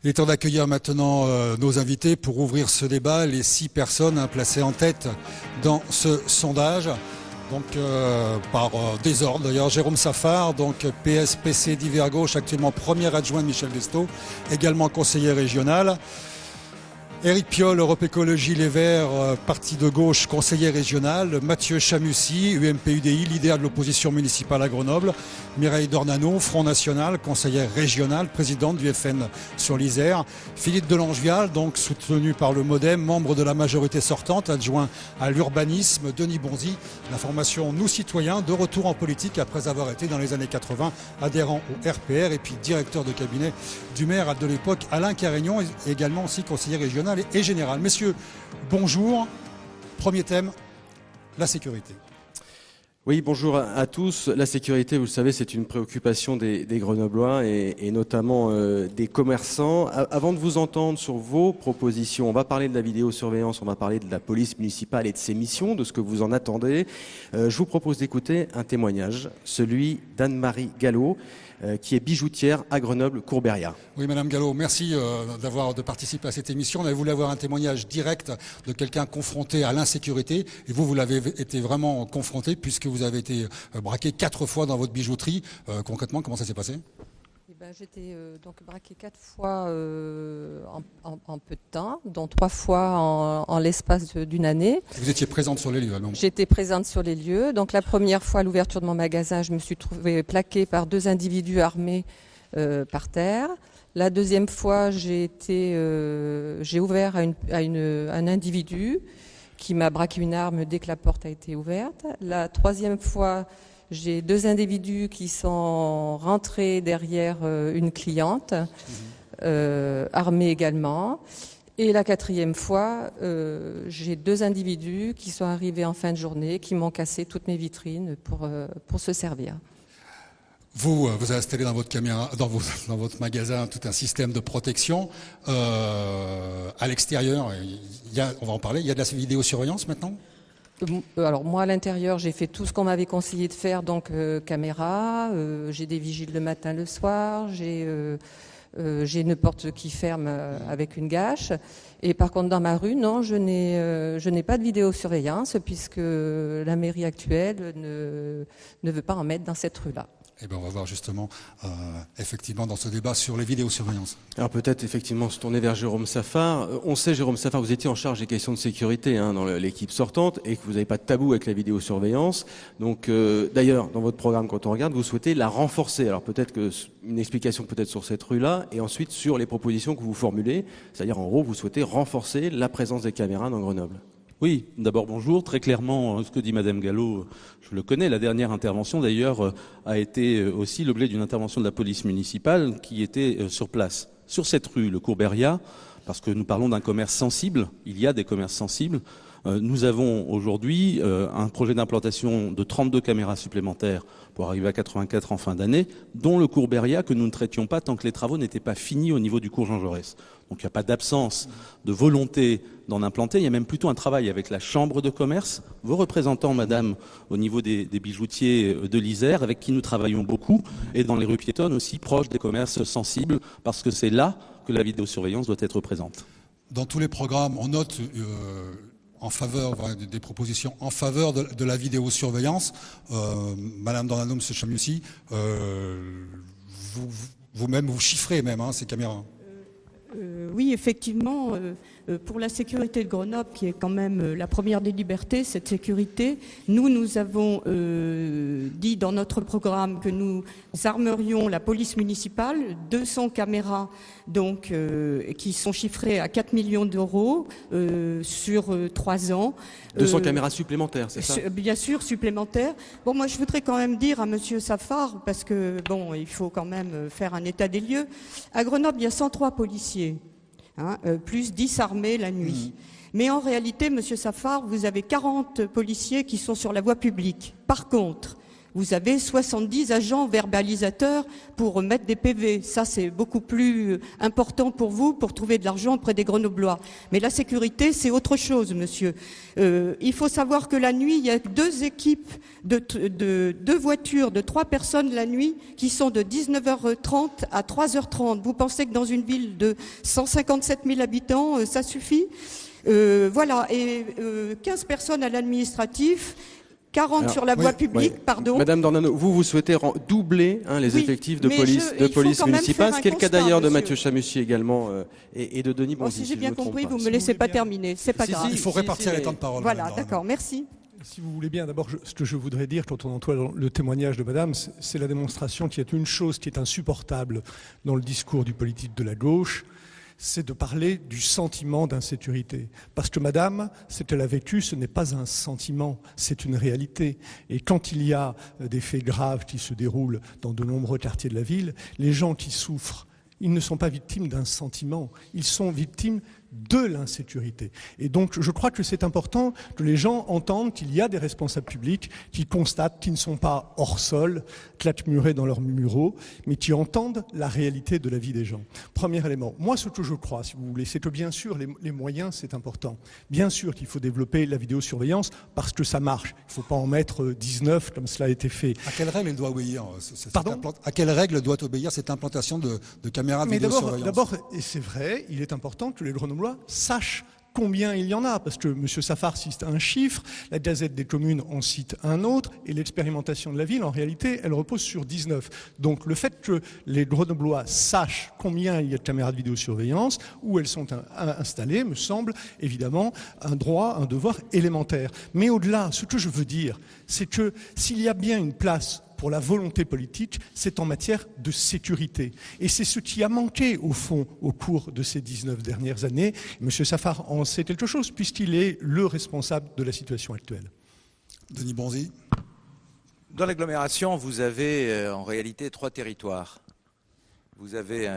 Il est temps d'accueillir maintenant nos invités pour ouvrir ce débat, les 6 personnes placées en tête dans ce sondage. Donc par désordre d'ailleurs, Jérôme Safar, donc PSPC d'Hiver Gauche, actuellement premier adjoint de Michel Destot, également conseiller régional. Éric Piolle, Europe Écologie Les Verts, parti de gauche, conseiller régional. Mathieu Chamussi, UMP-UDI, leader de l'opposition municipale à Grenoble. Mireille Dornano, Front National, conseillère régionale, présidente du FN sur l'Isère. Philippe Delangevial, donc soutenu par le MoDem, membre de la majorité sortante, adjoint à l'urbanisme. Denis Bonzi, la formation Nous Citoyens, de retour en politique après avoir été dans les années 80 adhérent au RPR et puis directeur de cabinet du maire de l'époque Alain Carignon, également aussi conseiller régional et général. Messieurs, bonjour. Premier thème, la sécurité. Oui, bonjour à tous. La sécurité, vous le savez, c'est une préoccupation des Grenoblois et notamment des commerçants. Avant de vous entendre sur vos propositions, on va parler de la vidéosurveillance, on va parler de la police municipale et de ses missions, de ce que vous en attendez. Je vous propose d'écouter un témoignage, celui d'Anne-Marie Gallo, qui est bijoutière à Grenoble-Courberia. Oui, Madame Gallo, merci de participer à cette émission. On avait voulu avoir un témoignage direct de quelqu'un confronté à l'insécurité. Et vous l'avez été vraiment confronté puisque vous avez été braqué 4 fois dans votre bijouterie. Concrètement, comment ça s'est passé ? J'étais donc braquée 4 fois en peu de temps, dont 3 fois en l'espace d'une année. Vous étiez présente sur les lieux, non ? J'étais présente sur les lieux. Donc la première fois, à l'ouverture de mon magasin, je me suis trouvée plaquée par 2 individus armés par terre. La deuxième fois, j'ai ouvert à un individu qui m'a braqué une arme dès que la porte a été ouverte. La troisième fois, j'ai 2 individus qui sont rentrés derrière une cliente, armés également. Et la 4e fois, j'ai 2 individus qui sont arrivés en fin de journée, qui m'ont cassé toutes mes vitrines pour se servir. Vous avez installé dans votre magasin tout un système de protection. À l'extérieur, on va en parler, il y a de la vidéosurveillance maintenant ? Alors moi à l'intérieur j'ai fait tout ce qu'on m'avait conseillé de faire, donc caméra, j'ai des vigiles le matin, le soir, j'ai une porte qui ferme avec une gâche. Et par contre dans ma rue, non, je n'ai pas de vidéosurveillance puisque la mairie actuelle ne veut pas en mettre dans cette rue-là. Eh bien, on va voir justement, effectivement, dans ce débat sur les vidéosurveillances. Alors peut-être effectivement se tourner vers Jérôme Safar. On sait, Jérôme Safar, vous étiez en charge des questions de sécurité dans l'équipe sortante et que vous n'avez pas de tabou avec la vidéosurveillance. Donc d'ailleurs, dans votre programme, quand on regarde, vous souhaitez la renforcer. Alors peut-être une explication peut-être sur cette rue-là et ensuite sur les propositions que vous formulez. C'est-à-dire en gros, vous souhaitez renforcer la présence des caméras dans Grenoble. Oui, d'abord bonjour. Très clairement, ce que dit Madame Gallo, je le connais. La dernière intervention d'ailleurs a été aussi l'objet d'une intervention de la police municipale qui était sur place. Sur cette rue, le Courberia, parce que nous parlons d'un commerce sensible, il y a des commerces sensibles. Nous avons aujourd'hui un projet d'implantation de 32 caméras supplémentaires pour arriver à 84 en fin d'année, dont le Courberia que nous ne traitions pas tant que les travaux n'étaient pas finis au niveau du cours Jean Jaurès. Donc il n'y a pas d'absence de volonté d'en implanter, il y a même plutôt un travail avec la chambre de commerce, vos représentants, madame, au niveau des bijoutiers de l'Isère, avec qui nous travaillons beaucoup, et dans les rues piétonnes aussi, proches des commerces sensibles, parce que c'est là que la vidéosurveillance doit être présente. Dans tous les programmes, on note en faveur des propositions en faveur de la vidéosurveillance. Madame Dornano, Monsieur Chamussi, vous-même vous chiffrez même ces caméras. Oui, effectivement, pour la sécurité de Grenoble, qui est quand même la première des libertés, cette sécurité, nous avons dit dans notre programme que nous armerions la police municipale, 200 caméras donc, qui sont chiffrées à 4 millions d'euros sur 3 ans. 200 caméras supplémentaires, c'est ça ? Bien sûr, supplémentaires. Bon, moi je voudrais quand même dire à Monsieur Safar, parce que bon, il faut quand même faire un état des lieux. À Grenoble, il y a 103 policiers. Plus 10 armés la nuit. Mais en réalité, Monsieur Safar, vous avez 40 policiers qui sont sur la voie publique. Par contre, vous avez 70 agents verbalisateurs pour mettre des PV. Ça, c'est beaucoup plus important pour vous, pour trouver de l'argent auprès des Grenoblois. Mais la sécurité, c'est autre chose, monsieur. Il faut savoir que la nuit, il y a 2 équipes de 2 voitures de 3 personnes la nuit qui sont de 19h30 à 3h30. Vous pensez que dans une ville de 157 000 habitants, ça suffit? Voilà, et 15 personnes à l'administratif, 40 sur la voie publique, pardon. Madame Dornano, vous souhaitez doubler les effectifs de police municipale, ce qui est le cas d'ailleurs de Mathieu Chamussier également et de Denis Bonzi. Si j'ai bien compris, vous ne me laissez pas terminer, c'est pas grave. Il faut répartir les temps de parole. Voilà, d'accord, merci. Si vous voulez bien, d'abord, ce que je voudrais dire quand on entend le témoignage de Madame, c'est la démonstration qu'il y a une chose qui est insupportable dans le discours du politique de la gauche, c'est de parler du sentiment d'insécurité. Parce que Madame, ce qu'elle a vécu, ce n'est pas un sentiment, c'est une réalité. Et quand il y a des faits graves qui se déroulent dans de nombreux quartiers de la ville, les gens qui souffrent, ils ne sont pas victimes d'un sentiment, ils sont victimes de l'insécurité. Et donc, je crois que c'est important que les gens entendent qu'il y a des responsables publics qui constatent qu'ils ne sont pas hors sol, claquemurés dans leurs bureaux, mais qui entendent la réalité de la vie des gens. Premier élément. Moi, ce que je crois, si vous voulez, c'est que bien sûr, les moyens, c'est important. Bien sûr qu'il faut développer la vidéosurveillance parce que ça marche. Il ne faut pas en mettre 19 comme cela a été fait. À quelle règle elle doit obéir À quelle règle doit obéir cette implantation de caméras de vidéosurveillance? D'abord, et c'est vrai, il est important que les Grenoblois sachent combien il y en a, parce que M. Safar cite un chiffre, la Gazette des communes en cite un autre, et l'expérimentation de la ville, en réalité, elle repose sur 19. Donc le fait que les Grenoblois sachent combien il y a de caméras de vidéosurveillance, où elles sont installées, me semble évidemment un droit, un devoir élémentaire. Mais au-delà, ce que je veux dire, c'est que s'il y a bien une place pour la volonté politique, c'est en matière de sécurité. Et c'est ce qui a manqué, au fond, au cours de ces 19 dernières années. M. Safar en sait quelque chose, puisqu'il est le responsable de la situation actuelle. Denis Bonzi. Dans l'agglomération, vous avez en réalité 3 territoires. Vous avez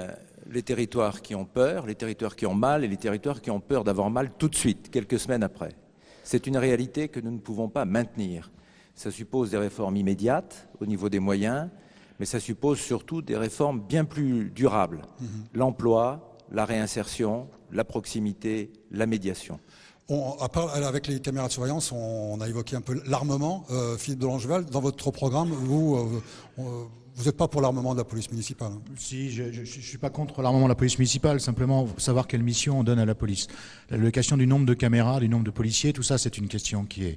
les territoires qui ont peur, les territoires qui ont mal et les territoires qui ont peur d'avoir mal tout de suite, quelques semaines après. C'est une réalité que nous ne pouvons pas maintenir. Ça suppose des réformes immédiates au niveau des moyens, mais ça suppose surtout des réformes bien plus durables. L'emploi, la réinsertion, la proximité, la médiation. Avec les caméras de surveillance, on a évoqué un peu l'armement. Philippe de Langeval, dans votre programme, vous n'êtes pas pour l'armement de la police municipale? Si, je ne suis pas contre l'armement de la police municipale, simplement savoir quelle mission on donne à la police. La question du nombre de caméras, du nombre de policiers, tout ça c'est une question qui est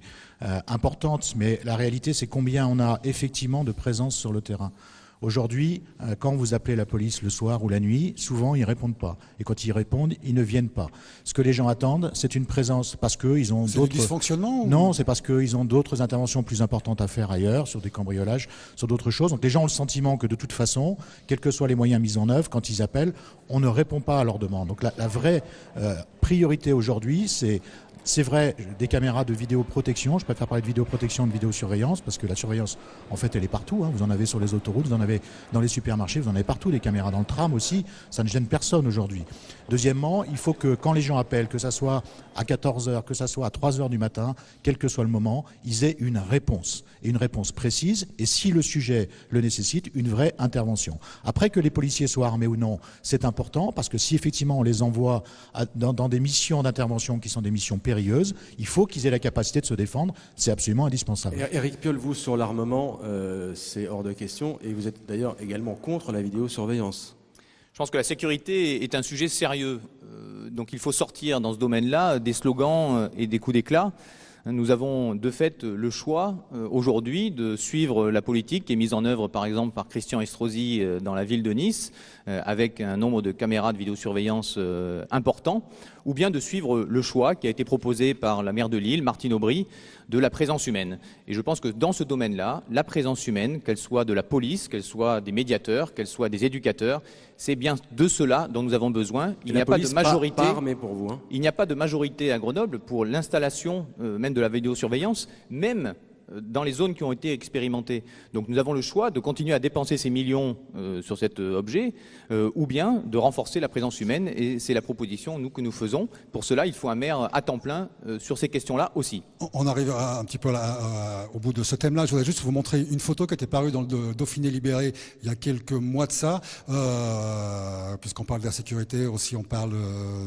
importante, mais la réalité c'est combien on a effectivement de présence sur le terrain. Aujourd'hui, quand vous appelez la police le soir ou la nuit, souvent ils répondent pas. Et quand ils répondent, ils ne viennent pas. Ce que les gens attendent, c'est une présence parce qu'ils ont d'autres... C'est du dysfonctionnement Non, c'est parce qu'ils ont d'autres interventions plus importantes à faire ailleurs, sur des cambriolages, sur d'autres choses. Donc les gens ont le sentiment que de toute façon, quels que soient les moyens mis en œuvre, quand ils appellent, on ne répond pas à leurs demandes. Donc la vraie priorité aujourd'hui, c'est vrai, des caméras de vidéoprotection. Je préfère parler de vidéoprotection et de vidéosurveillance parce que la surveillance, en fait, elle est partout. Vous en avez sur les autoroutes, vous en avez dans les supermarchés, vous en avez partout, des caméras dans le tram aussi. Ça ne gêne personne aujourd'hui. Deuxièmement, il faut que quand les gens appellent, que ça soit à 14h, que ça soit à 3h du matin, quel que soit le moment, ils aient une réponse. Et une réponse précise. Et si le sujet le nécessite, une vraie intervention. Après que les policiers soient armés ou non, c'est important parce que si effectivement on les envoie dans des missions d'intervention qui sont des missions périlleuses, il faut qu'ils aient la capacité de se défendre. C'est absolument indispensable. Éric Piolle, vous, sur l'armement, c'est hors de question. Et vous êtes d'ailleurs également contre la vidéosurveillance. Je pense que la sécurité est un sujet sérieux. Donc il faut sortir dans ce domaine-là des slogans et des coups d'éclat. Nous avons de fait le choix aujourd'hui de suivre la politique qui est mise en œuvre par exemple par Christian Estrosi dans la ville de Nice avec un nombre de caméras de vidéosurveillance important, ou bien de suivre le choix qui a été proposé par la maire de Lille, Martine Aubry, de la présence humaine. Et je pense que dans ce domaine-là, la présence humaine, qu'elle soit de la police, qu'elle soit des médiateurs, qu'elle soit des éducateurs, c'est bien de cela dont nous avons besoin. Il n'y a pas de majorité. Pour vous, Il n'y a pas de majorité à Grenoble pour l'installation même de la vidéosurveillance, même dans les zones qui ont été expérimentées. Donc nous avons le choix de continuer à dépenser ces millions sur cet objet ou bien de renforcer la présence humaine, et c'est la proposition que nous faisons. Pour cela, il faut un maire à temps plein sur ces questions-là aussi. On arrive un petit peu au bout de ce thème-là. Je voudrais juste vous montrer une photo qui était parue dans le Dauphiné Libéré il y a quelques mois de ça. Puisqu'on parle de la sécurité aussi, on parle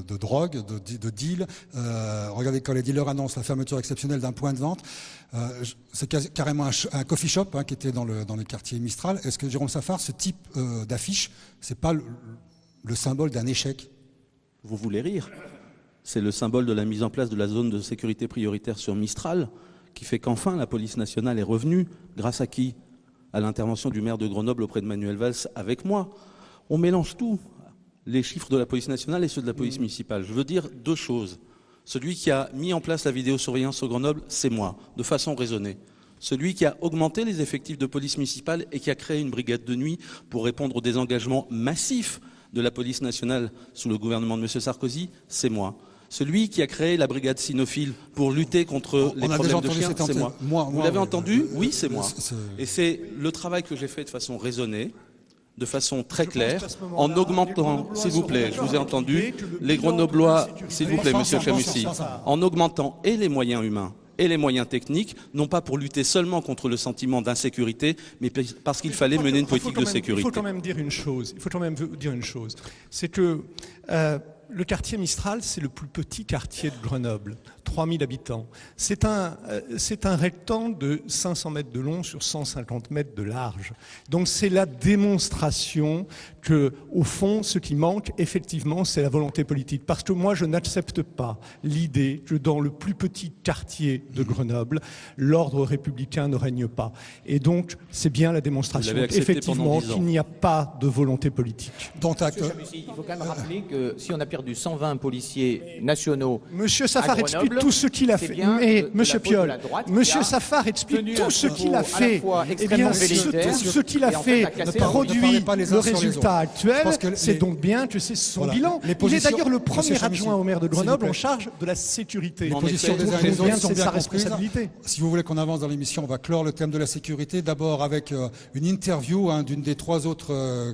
de drogue, de deal. Regardez, quand les dealers annoncent la fermeture exceptionnelle d'un point de vente, c'est carrément un coffee shop qui était dans le quartier Mistral. Est-ce que, Jérôme Safar, ce type d'affiche, c'est pas le symbole d'un échec? Vous voulez rire? C'est le symbole de la mise en place de la zone de sécurité prioritaire sur Mistral, qui fait qu'enfin la police nationale est revenue. Grâce à qui? À l'intervention du maire de Grenoble auprès de Manuel Valls avec moi. On mélange tout, les chiffres de la police nationale et ceux de la police municipale. Je veux dire deux choses. Celui qui a mis en place la vidéosurveillance sur Grenoble, c'est moi, de façon raisonnée. Celui qui a augmenté les effectifs de police municipale et qui a créé une brigade de nuit pour répondre aux désengagements massifs de la police nationale sous le gouvernement de M. Sarkozy, c'est moi. Celui qui a créé la brigade cynophile pour lutter contre les problèmes de chiens, c'est moi. Vous l'avez entendu? Oui, c'est moi. Et c'est le travail que j'ai fait de façon raisonnée, de façon très claire, en augmentant, s'il vous plaît, je vous ai entendu, les Grenoblois, s'il vous plaît, monsieur Chamussi, en augmentant et les moyens humains et les moyens techniques, non pas pour lutter seulement contre le sentiment d'insécurité, mais parce qu'il fallait mener une politique de sécurité. Il faut quand même dire une chose, c'est que le quartier Mistral, c'est le plus petit quartier de Grenoble, 3000 habitants. C'est un rectangle de 500 mètres de long sur 150 mètres de large. Donc c'est la démonstration que, au fond, ce qui manque, effectivement, c'est la volonté politique. Parce que moi, je n'accepte pas l'idée que dans le plus petit quartier de Grenoble, l'ordre républicain ne règne pas. Et donc, c'est bien la démonstration, effectivement, qu'il n'y a pas de volonté politique. Il faut quand même rappeler que si on a perdu 120 policiers nationaux. Monsieur Safar explique tout ce qu'il a fait. Mais Monsieur Piolle, Monsieur Safar explique tout ce qu'il a fait. Eh bien, ce qu'il a fait produit le résultat actuel. C'est donc bien que c'est son bilan. Il est d'ailleurs le premier adjoint au maire de Grenoble en charge de la sécurité. Les positions des uns et des autres sont bien sa responsabilité. Si vous voulez qu'on avance dans l'émission, on va clore le thème de la sécurité. D'abord avec une interview d'une des trois autres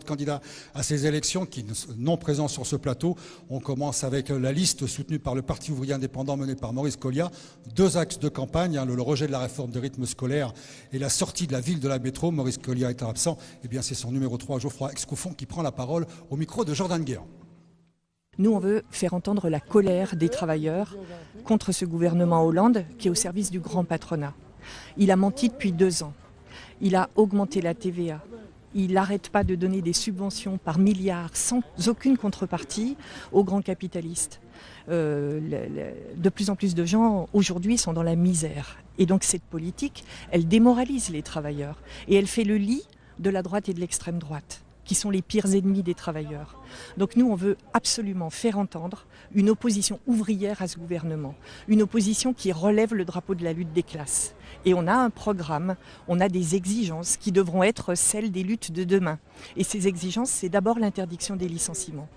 candidats à ces élections qui non présents sur ce plateau. On commence avec la liste soutenue par le Parti ouvrier indépendant mené par Maurice Collia. Deux axes de campagne, le rejet de la réforme des rythmes scolaires et la sortie de la ville de la métro. Maurice Collia étant absent, eh bien c'est son numéro 3, Geoffroy Excoufond, qui prend la parole au micro de Jordan Guéant. Nous, on veut faire entendre la colère des travailleurs contre ce gouvernement Hollande qui est au service du grand patronat. Il a menti depuis 2 ans. Il a augmenté la TVA. Il n'arrête pas de donner des subventions par milliards sans aucune contrepartie aux grands capitalistes. De plus en plus de gens aujourd'hui sont dans la misère. Et donc cette politique, elle démoralise les travailleurs. Et elle fait le lit de la droite et de l'extrême droite, qui sont les pires ennemis des travailleurs. Donc nous, on veut absolument faire entendre une opposition ouvrière à ce gouvernement, une opposition qui relève le drapeau de la lutte des classes. Et on a un programme, on a des exigences qui devront être celles des luttes de demain. Et ces exigences, c'est d'abord l'interdiction des licenciements.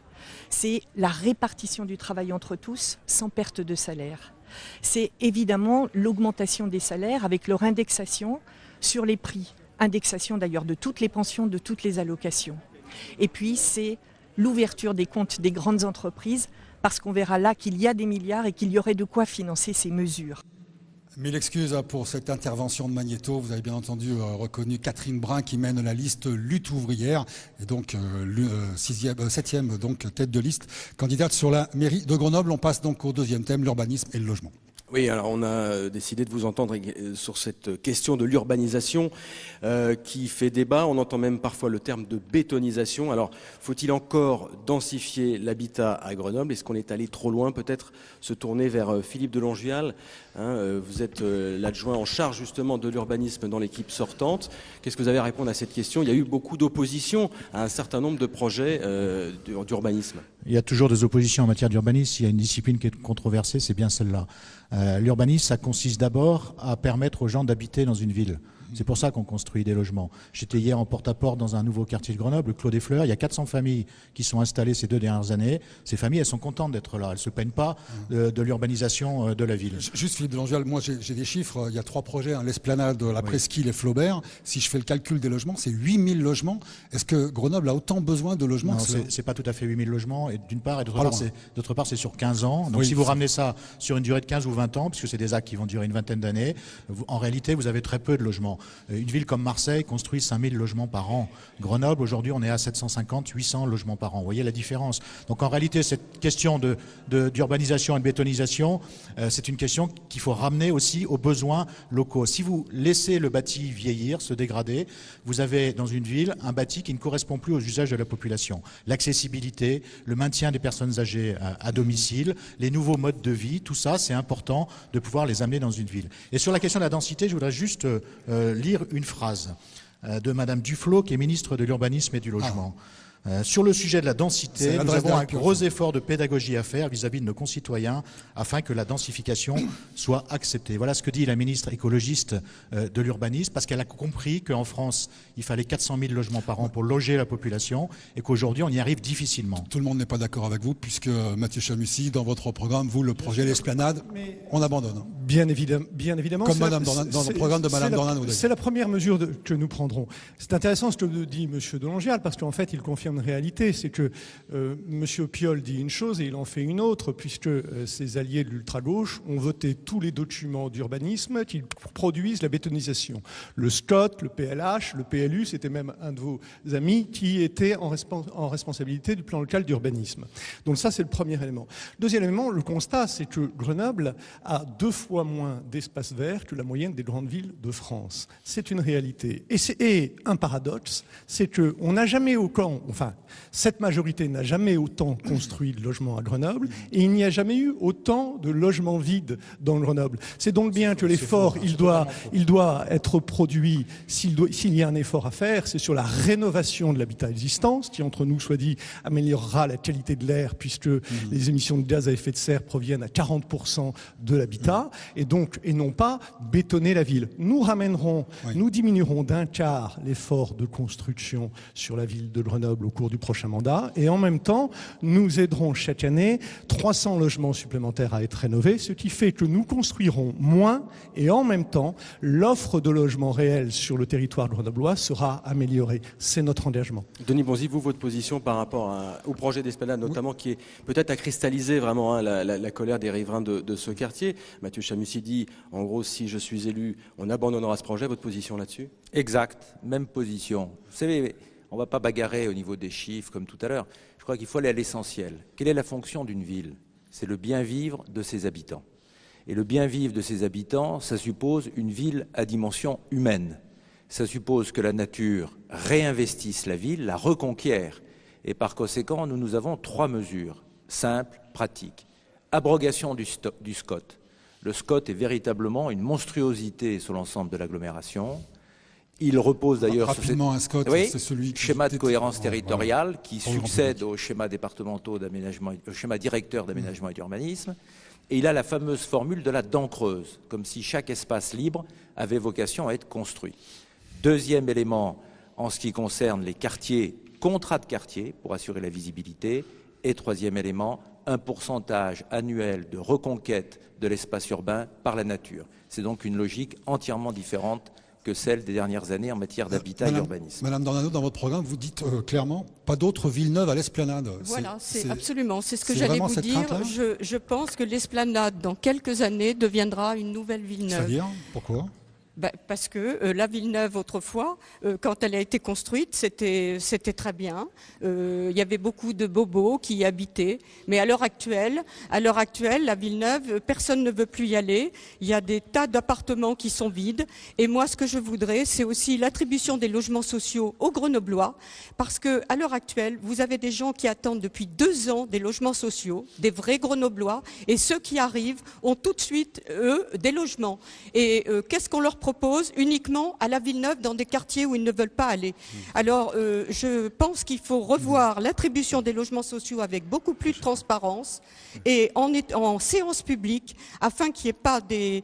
C'est la répartition du travail entre tous sans perte de salaire. C'est évidemment l'augmentation des salaires avec leur indexation sur les prix. Indexation d'ailleurs de toutes les pensions, de toutes les allocations. Et puis c'est l'ouverture des comptes des grandes entreprises parce qu'on verra là qu'il y a des milliards et qu'il y aurait de quoi financer ces mesures. Mille excuses pour cette intervention de Magnéto. Vous avez bien entendu reconnu Catherine Brun qui mène la liste Lutte ouvrière et donc 7e donc, tête de liste candidate sur la mairie de Grenoble. On passe donc au deuxième thème, l'urbanisme et le logement. Oui, alors on a décidé de vous entendre sur cette question de l'urbanisation qui fait débat. On entend même parfois le terme de bétonisation. Alors, faut-il encore densifier l'habitat à Grenoble? Est-ce qu'on est allé trop loin? Peut-être se tourner vers Philippe de Longuevial. Vous êtes l'adjoint en charge justement de l'urbanisme dans l'équipe sortante. Qu'est-ce que vous avez à répondre à cette question? Il y a eu beaucoup d'opposition à un certain nombre de projets d'urbanisme. Il y a toujours des oppositions en matière d'urbanisme. Il y a une discipline qui est controversée, c'est bien celle-là. L'urbanisme, ça consiste d'abord à permettre aux gens d'habiter dans une ville. C'est pour ça qu'on construit des logements. J'étais hier en porte-à-porte dans un nouveau quartier de Grenoble, le Clos des Fleurs. Il y a 400 familles qui sont installées ces 2 dernières années. Ces familles, elles sont contentes d'être là. Elles ne se plaignent pas de l'urbanisation de la ville. Juste Philippe Delangeal, moi j'ai des chiffres. Il y a 3 projets, l'Esplanade, la Presqu'île et Flaubert. Si je fais le calcul des logements, c'est 8000 logements. Est-ce que Grenoble a autant besoin de logements? Non, c'est pas tout à fait 8000 logements. Et d'une part, et d'autre part, c'est sur 15 ans. Donc si vous ramenez ça sur une durée de 15 ou 20 ans, puisque c'est des actes qui vont durer une vingtaine d'années, en réalité, vous avez très peu de logements. Une ville comme Marseille construit 5000 logements par an. Grenoble, aujourd'hui, on est à 750, 800 logements par an. Vous voyez la différence. Donc en réalité, cette question d'urbanisation et de bétonisation, c'est une question qu'il faut ramener aussi aux besoins locaux. Si vous laissez le bâti vieillir, se dégrader, vous avez dans une ville un bâti qui ne correspond plus aux usages de la population. L'accessibilité, le maintien des personnes âgées à domicile, les nouveaux modes de vie, tout ça, c'est important de pouvoir les amener dans une ville. Et sur la question de la densité, je voudrais juste lire une phrase de Madame Duflot, qui est ministre de l'Urbanisme et du Logement. Sur le sujet de la densité, nous avons un gros effort de pédagogie à faire vis-à-vis de nos concitoyens afin que la densification soit acceptée. Voilà ce que dit la ministre écologiste de l'urbanisme, parce qu'elle a compris qu'en France, il fallait 400 000 logements par an pour loger la population et qu'aujourd'hui, on y arrive difficilement. Tout le monde n'est pas d'accord avec vous, puisque Mathieu Chamussi, dans votre programme, vous, le projet L'Esplanade, on abandonne. Bien évidemment. Comme dans le programme de Madame Dornano. C'est la première mesure que nous prendrons. C'est intéressant ce que dit M. Delangeal, parce qu'en fait, il confirme une réalité, c'est que M. Piolle dit une chose et il en fait une autre, puisque ses alliés de l'ultra-gauche ont voté tous les documents d'urbanisme qui produisent la bétonisation. Le SCOT, le PLH, le PLU, c'était même un de vos amis qui était en responsabilité du plan local d'urbanisme. Donc ça, c'est le premier élément. Deuxième élément, le constat, c'est que Grenoble a 2 fois moins d'espace vert que la moyenne des grandes villes de France. C'est une réalité. Et un paradoxe, c'est qu'on n'a jamais cette majorité n'a jamais autant construit de logements à Grenoble et il n'y a jamais eu autant de logements vides dans Grenoble. C'est donc bien que l'effort, il doit être produit, s'il y a un effort à faire, c'est sur la rénovation de l'habitat existant, ce qui, entre nous, soit dit, améliorera la qualité de l'air puisque les émissions de gaz à effet de serre proviennent à 40% de l'habitat et non pas bétonner la ville. Nous diminuerons d'un quart l'effort de construction sur la ville de Grenoble au cours du prochain mandat et en même temps, nous aiderons chaque année 300 logements supplémentaires à être rénovés, ce qui fait que nous construirons moins et en même temps, l'offre de logements réels sur le territoire grenoblois sera améliorée. C'est notre engagement. Denis Bonzi, vous, votre position par rapport au projet d'Esplanade, notamment, qui est peut-être à cristalliser vraiment la colère des riverains de ce quartier. Mathieu Chamussi dit, en gros, si je suis élu, on abandonnera ce projet. Votre position là-dessus? Exact, même position. Vous savez, on ne va pas bagarrer au niveau des chiffres comme tout à l'heure. Je crois qu'il faut aller à l'essentiel. Quelle est la fonction d'une ville? C'est le bien-vivre de ses habitants. Et le bien-vivre de ses habitants, ça suppose une ville à dimension humaine. Ça suppose que la nature réinvestisse la ville, la reconquiert. Et par conséquent, nous avons 3 mesures simples, pratiques. Abrogation du SCOT. Le SCOT est véritablement une monstruosité sur l'ensemble de l'agglomération. Il repose d'ailleurs sur un SCOT, c'est celui schéma de cohérence territoriale qui succède au schéma départementaux d'aménagement, au schéma directeur d'aménagement et d'urbanisme. Et il a la fameuse formule de la dent creuse, comme si chaque espace libre avait vocation à être construit. Deuxième élément, en ce qui concerne les quartiers, contrat de quartier pour assurer la visibilité. Et troisième élément, un pourcentage annuel de reconquête de l'espace urbain par la nature. C'est donc une logique entièrement différente que celle des dernières années en matière d'habitat et d'urbanisme. Madame Dornano, dans votre programme, vous dites clairement pas d'autres villes neuves à l'Esplanade. Voilà, absolument, c'est ce que j'allais vous dire. Je pense que l'Esplanade, dans quelques années, deviendra une nouvelle ville neuve. C'est-à-dire, pourquoi ? Parce que la Villeneuve, autrefois, quand elle a été construite, c'était très bien. Il y avait beaucoup de bobos qui y habitaient. Mais à l'heure actuelle, la Villeneuve, personne ne veut plus y aller. Il y a des tas d'appartements qui sont vides. Et moi, ce que je voudrais, c'est aussi l'attribution des logements sociaux aux Grenoblois. Parce que à l'heure actuelle, vous avez des gens qui attendent depuis 2 ans des logements sociaux, des vrais Grenoblois. Et ceux qui arrivent ont tout de suite, eux, des logements. Et qu'est-ce qu'on leur propose ? propose uniquement à la Villeneuve dans des quartiers où ils ne veulent pas aller. Alors, je pense qu'il faut revoir l'attribution des logements sociaux avec beaucoup plus de transparence et en séance publique, afin qu'il n'y ait pas des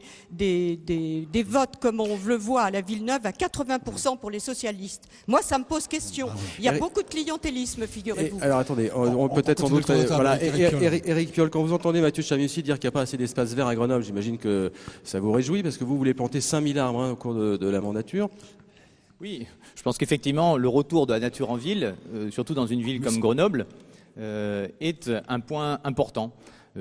votes comme on le voit à la Villeneuve à 80% pour les socialistes. Moi, ça me pose question. Il y a beaucoup de clientélisme, figurez-vous. Alors attendez, on peut-être sans doute... Voilà, Éric Piolle, quand vous entendez Mathieu Chamussi dire qu'il n'y a pas assez d'espace vert à Grenoble, j'imagine que ça vous réjouit, parce que vous voulez planter 5000 arbres au cours de la mandature. Oui, je pense qu'effectivement, le retour de la nature en ville, surtout dans une ville comme Grenoble, est un point important.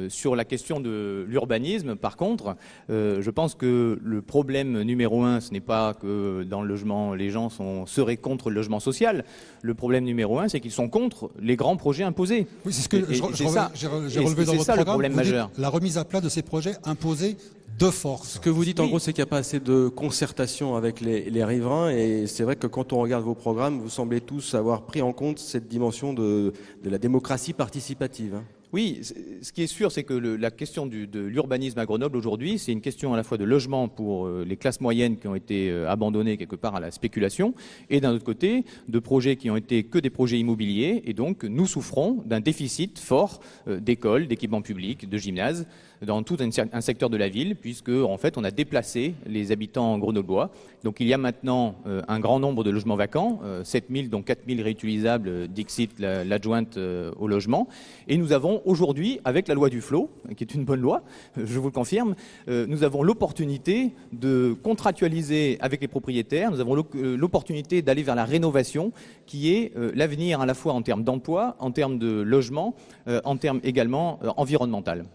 Sur la question de l'urbanisme, par contre, je pense que le problème numéro 1, ce n'est pas que dans le logement, les gens seraient contre le logement social. Le problème numéro 1, c'est qu'ils sont contre les grands projets imposés. Oui, c'est ce que j'ai relevé dans votre programme. Le programme. problème majeur. La remise à plat de ces projets imposés de force. Ce que vous dites en gros, c'est qu'il n'y a pas assez de concertation avec les riverains, et c'est vrai que quand on regarde vos programmes, vous semblez tous avoir pris en compte cette dimension de la démocratie participative. Oui, ce qui est sûr, c'est que la question de l'urbanisme à Grenoble aujourd'hui, c'est une question à la fois de logement pour les classes moyennes qui ont été abandonnées quelque part à la spéculation, et d'un autre côté, de projets qui ont été que des projets immobiliers, et donc nous souffrons d'un déficit fort d'écoles, d'équipements publics, de gymnases, dans tout un secteur de la ville, puisque en fait on a déplacé les habitants grenoblois. Donc il y a maintenant un grand nombre de logements vacants, 7000 dont 4000 réutilisables, Dixit, l'adjointe au logement. Et nous avons aujourd'hui, avec la loi Duflot, qui est une bonne loi, je vous le confirme, nous avons l'opportunité de contractualiser avec les propriétaires, nous avons l'opportunité d'aller vers la rénovation, qui est l'avenir à la fois en termes d'emploi, en termes de logement, en termes également environnemental.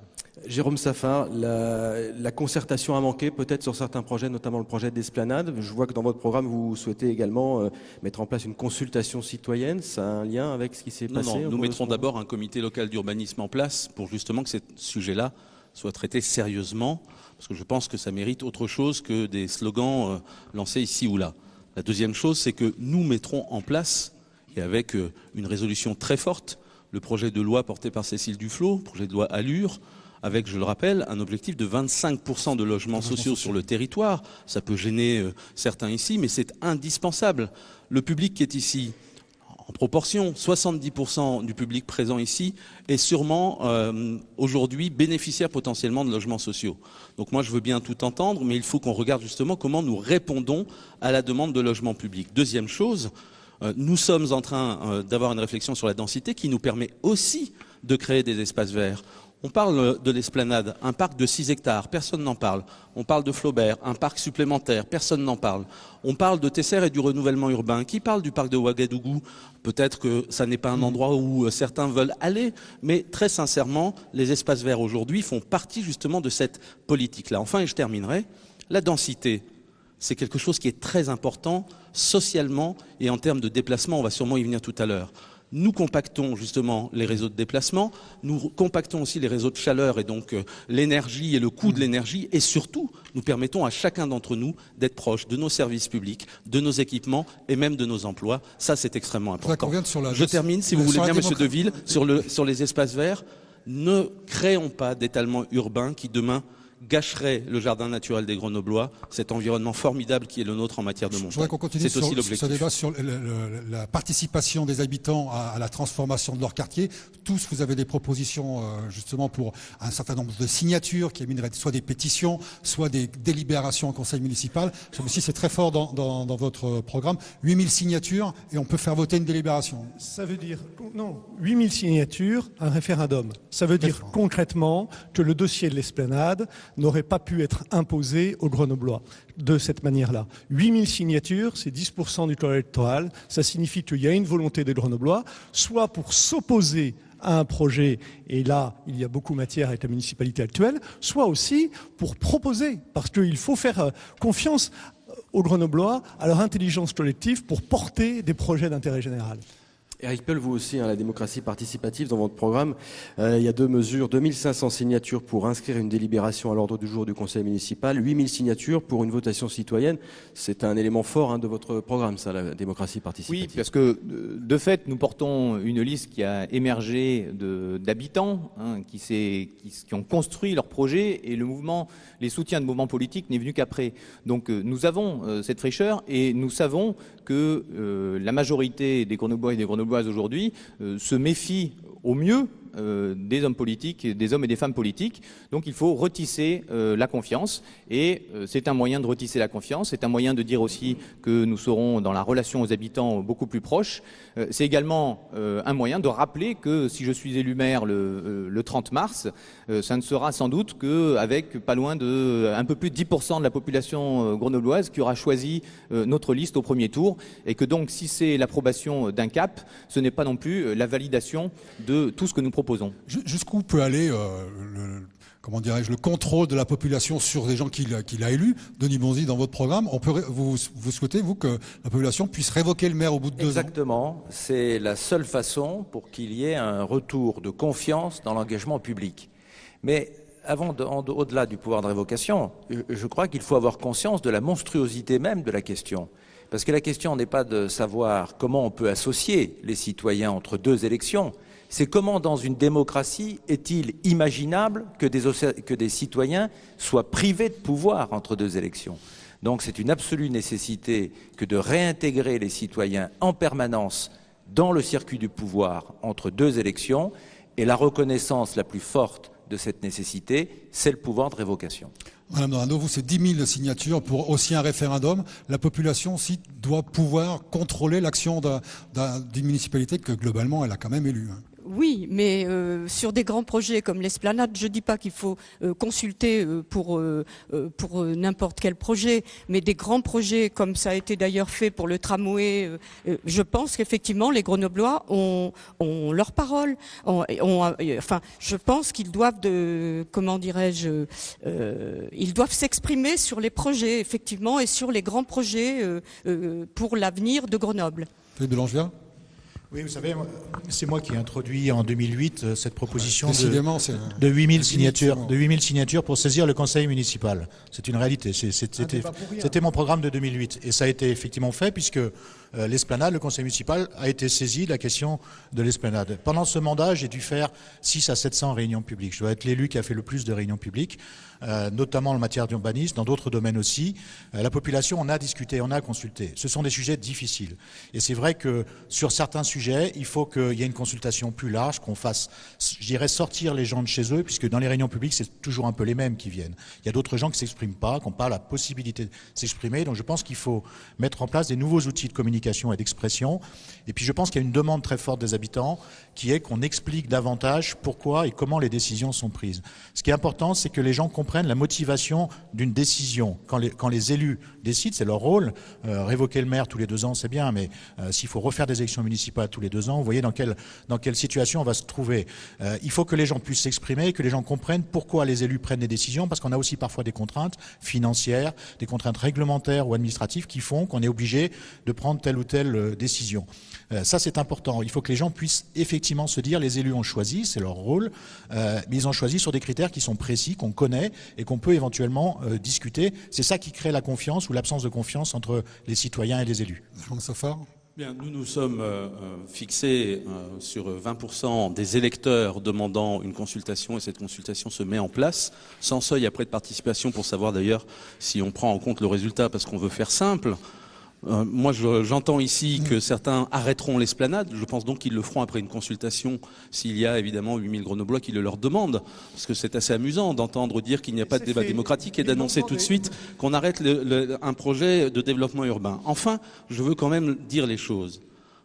Jérôme Saffard, la concertation a manqué peut-être sur certains projets, notamment le projet d'Esplanade. Je vois que dans votre programme, vous souhaitez également mettre en place une consultation citoyenne. Ça a un lien avec ce qui s'est passé? Non, nous mettrons d'abord un comité local d'urbanisme en place pour justement que ce sujet-là soit traité sérieusement, parce que je pense que ça mérite autre chose que des slogans lancés ici ou là. La deuxième chose, c'est que nous mettrons en place, et avec une résolution très forte, le projet de loi porté par Cécile Duflot, projet de loi Allure, avec, je le rappelle, un objectif de 25% de logements sociaux sur le territoire. Ça peut gêner certains ici, mais c'est indispensable. Le public qui est ici, en proportion, 70% du public présent ici est sûrement aujourd'hui bénéficiaire potentiellement de logements sociaux. Donc moi je veux bien tout entendre, mais il faut qu'on regarde justement comment nous répondons à la demande de logement public. Deuxième chose, nous sommes en train d'avoir une réflexion sur la densité qui nous permet aussi de créer des espaces verts. On parle de l'Esplanade, un parc de 6 hectares, personne n'en parle. On parle de Flaubert, un parc supplémentaire, personne n'en parle. On parle de Tesser et du renouvellement urbain. Qui parle du parc de Ouagadougou? Peut-être que ça n'est pas un endroit où certains veulent aller, mais très sincèrement, les espaces verts aujourd'hui font partie justement de cette politique-là. Enfin, et je terminerai, la densité, c'est quelque chose qui est très important socialement et en termes de déplacement, on va sûrement y venir tout à l'heure. Nous compactons justement les réseaux de déplacement, nous compactons aussi les réseaux de chaleur et donc l'énergie et le coût de l'énergie, et surtout nous permettons à chacun d'entre nous d'être proche de nos services publics, de nos équipements et même de nos emplois. Ça, c'est extrêmement important. Je termine, si vous voulez bien, Monsieur Deville, sur les espaces verts. Ne créons pas d'étalement urbain qui demain gâcherait le jardin naturel des Grenoblois, cet environnement formidable qui est le nôtre en matière de montagne. Je voudrais qu'on continue sur ce débat sur la participation des habitants à la transformation de leur quartier. Tous, vous avez des propositions justement pour un certain nombre de signatures qui émineraient soit des pétitions, soit des délibérations au conseil municipal. Je me suis dit, c'est très fort dans votre programme. 8000 signatures et on peut faire voter une délibération. Ça veut dire, non, 8000 signatures, un référendum. Ça veut dire concrètement que le dossier de l'Esplanade n'aurait pas pu être imposé aux Grenoblois de cette manière-là. 8000 signatures, c'est 10% du corps électoral. Ça signifie qu'il y a une volonté des Grenoblois, soit pour s'opposer à un projet, et là, il y a beaucoup matière avec la municipalité actuelle, soit aussi pour proposer, parce qu'il faut faire confiance aux Grenoblois, à leur intelligence collective pour porter des projets d'intérêt général. Eric Peul, vous aussi, la démocratie participative dans votre programme, il y a 2 mesures, 2500 signatures pour inscrire une délibération à l'ordre du jour du conseil municipal, 8000 signatures pour une votation citoyenne. C'est un élément fort de votre programme, ça, la démocratie participative. Oui, parce que de fait, nous portons une liste qui a émergé d'habitants qui ont construit leur projet, et les soutiens de mouvements politiques n'est venu qu'après. Donc nous avons cette fraîcheur, et nous savons que la majorité des Grenoblois et des Grenobloises aujourd'hui se méfient au mieux des hommes politiques, des hommes et des femmes politiques. Donc il faut retisser la confiance, et c'est un moyen de retisser la confiance, c'est un moyen de dire aussi que nous serons dans la relation aux habitants beaucoup plus proches. C'est également un moyen de rappeler que si je suis élu maire le 30 mars, ça ne sera sans doute qu'avec pas loin de un peu plus de 10% de la population grenobloise qui aura choisi notre liste au premier tour, et que donc si c'est l'approbation d'un cap, ce n'est pas non plus la validation de tout ce que nous proposons. Jusqu'où peut aller le contrôle de la population sur les gens qu'il a élus? Denis Bonzi, dans votre programme, vous souhaitez, vous, que la population puisse révoquer le maire au bout de 2 ans? Exactement. C'est la seule façon pour qu'il y ait un retour de confiance dans l'engagement public. Mais au-delà du pouvoir de révocation, je crois qu'il faut avoir conscience de la monstruosité même de la question. Parce que la question n'est pas de savoir comment on peut associer les citoyens entre 2 élections. C'est comment, dans une démocratie, est-il imaginable que des citoyens soient privés de pouvoir entre 2 élections. Donc c'est une absolue nécessité que de réintégrer les citoyens en permanence dans le circuit du pouvoir entre 2 élections, et la reconnaissance la plus forte de cette nécessité, c'est le pouvoir de révocation. Madame Dorado, vous, c'est 10 000 signatures pour aussi un référendum. La population aussi doit pouvoir contrôler l'action d'une municipalité que globalement elle a quand même élue. Oui, mais sur des grands projets comme l'Esplanade, je ne dis pas qu'il faut consulter pour n'importe quel projet, mais des grands projets comme ça a été d'ailleurs fait pour le tramway, je pense qu'effectivement les Grenoblois ont leur parole. Je pense qu'ils doivent ils doivent s'exprimer sur les projets, effectivement, et sur les grands projets pour l'avenir de Grenoble. Philippe de Langevin ? Oui, vous savez, c'est moi qui ai introduit en 2008 cette proposition de 8000 signatures pour saisir le conseil municipal. C'est une réalité. C'était mon programme de 2008. Et ça a été effectivement fait puisque l'Esplanade, le conseil municipal, a été saisi de la question de l'Esplanade. Pendant ce mandat, j'ai dû faire 600 à 700 réunions publiques. Je dois être l'élu qui a fait le plus de réunions publiques, notamment en matière d'urbanisme, dans d'autres domaines aussi. La population, on a discuté, on a consulté. Ce sont des sujets difficiles. Et c'est vrai que sur certains sujets, il faut qu'il y ait une consultation plus large, qu'on fasse, je dirais, sortir les gens de chez eux, puisque dans les réunions publiques, c'est toujours un peu les mêmes qui viennent. Il y a d'autres gens qui ne s'expriment pas, qui n'ont pas la possibilité de s'exprimer. Donc je pense qu'il faut mettre en place des nouveaux outils de communication et d'expression. Et puis je pense qu'il y a une demande très forte des habitants, qui est qu'on explique davantage pourquoi et comment les décisions sont prises. Ce qui est important, c'est que les gens comprennent la motivation d'une décision. Quand les élus décident, c'est leur rôle. Révoquer le maire tous les 2 ans, c'est bien, mais s'il faut refaire des élections municipales tous les 2 ans, vous voyez dans quelle situation on va se trouver. Il faut que les gens puissent s'exprimer, que les gens comprennent pourquoi les élus prennent des décisions, parce qu'on a aussi parfois des contraintes financières, des contraintes réglementaires ou administratives qui font qu'on est obligé de prendre telle ou telle décision. Ça, c'est important. Il faut que les gens puissent effectivement se dire, les élus ont choisi, c'est leur rôle, mais ils ont choisi sur des critères qui sont précis, qu'on connaît et qu'on peut éventuellement discuter. C'est ça qui crée la confiance ou l'absence de confiance entre les citoyens et les élus. Jean Safar ? Bien, nous sommes fixés sur 20% des électeurs demandant une consultation, et cette consultation se met en place sans seuil après de participation pour savoir d'ailleurs si on prend en compte le résultat, parce qu'on veut faire simple. Moi, j'entends ici que certains arrêteront l'Esplanade. Je pense donc qu'ils le feront après une consultation s'il y a évidemment 8000 Grenoblois qui le leur demandent. Parce que c'est assez amusant d'entendre dire qu'il n'y a pas de débat démocratique et d'annoncer tout de suite qu'on arrête un projet de développement urbain. Enfin, je veux quand même dire les choses.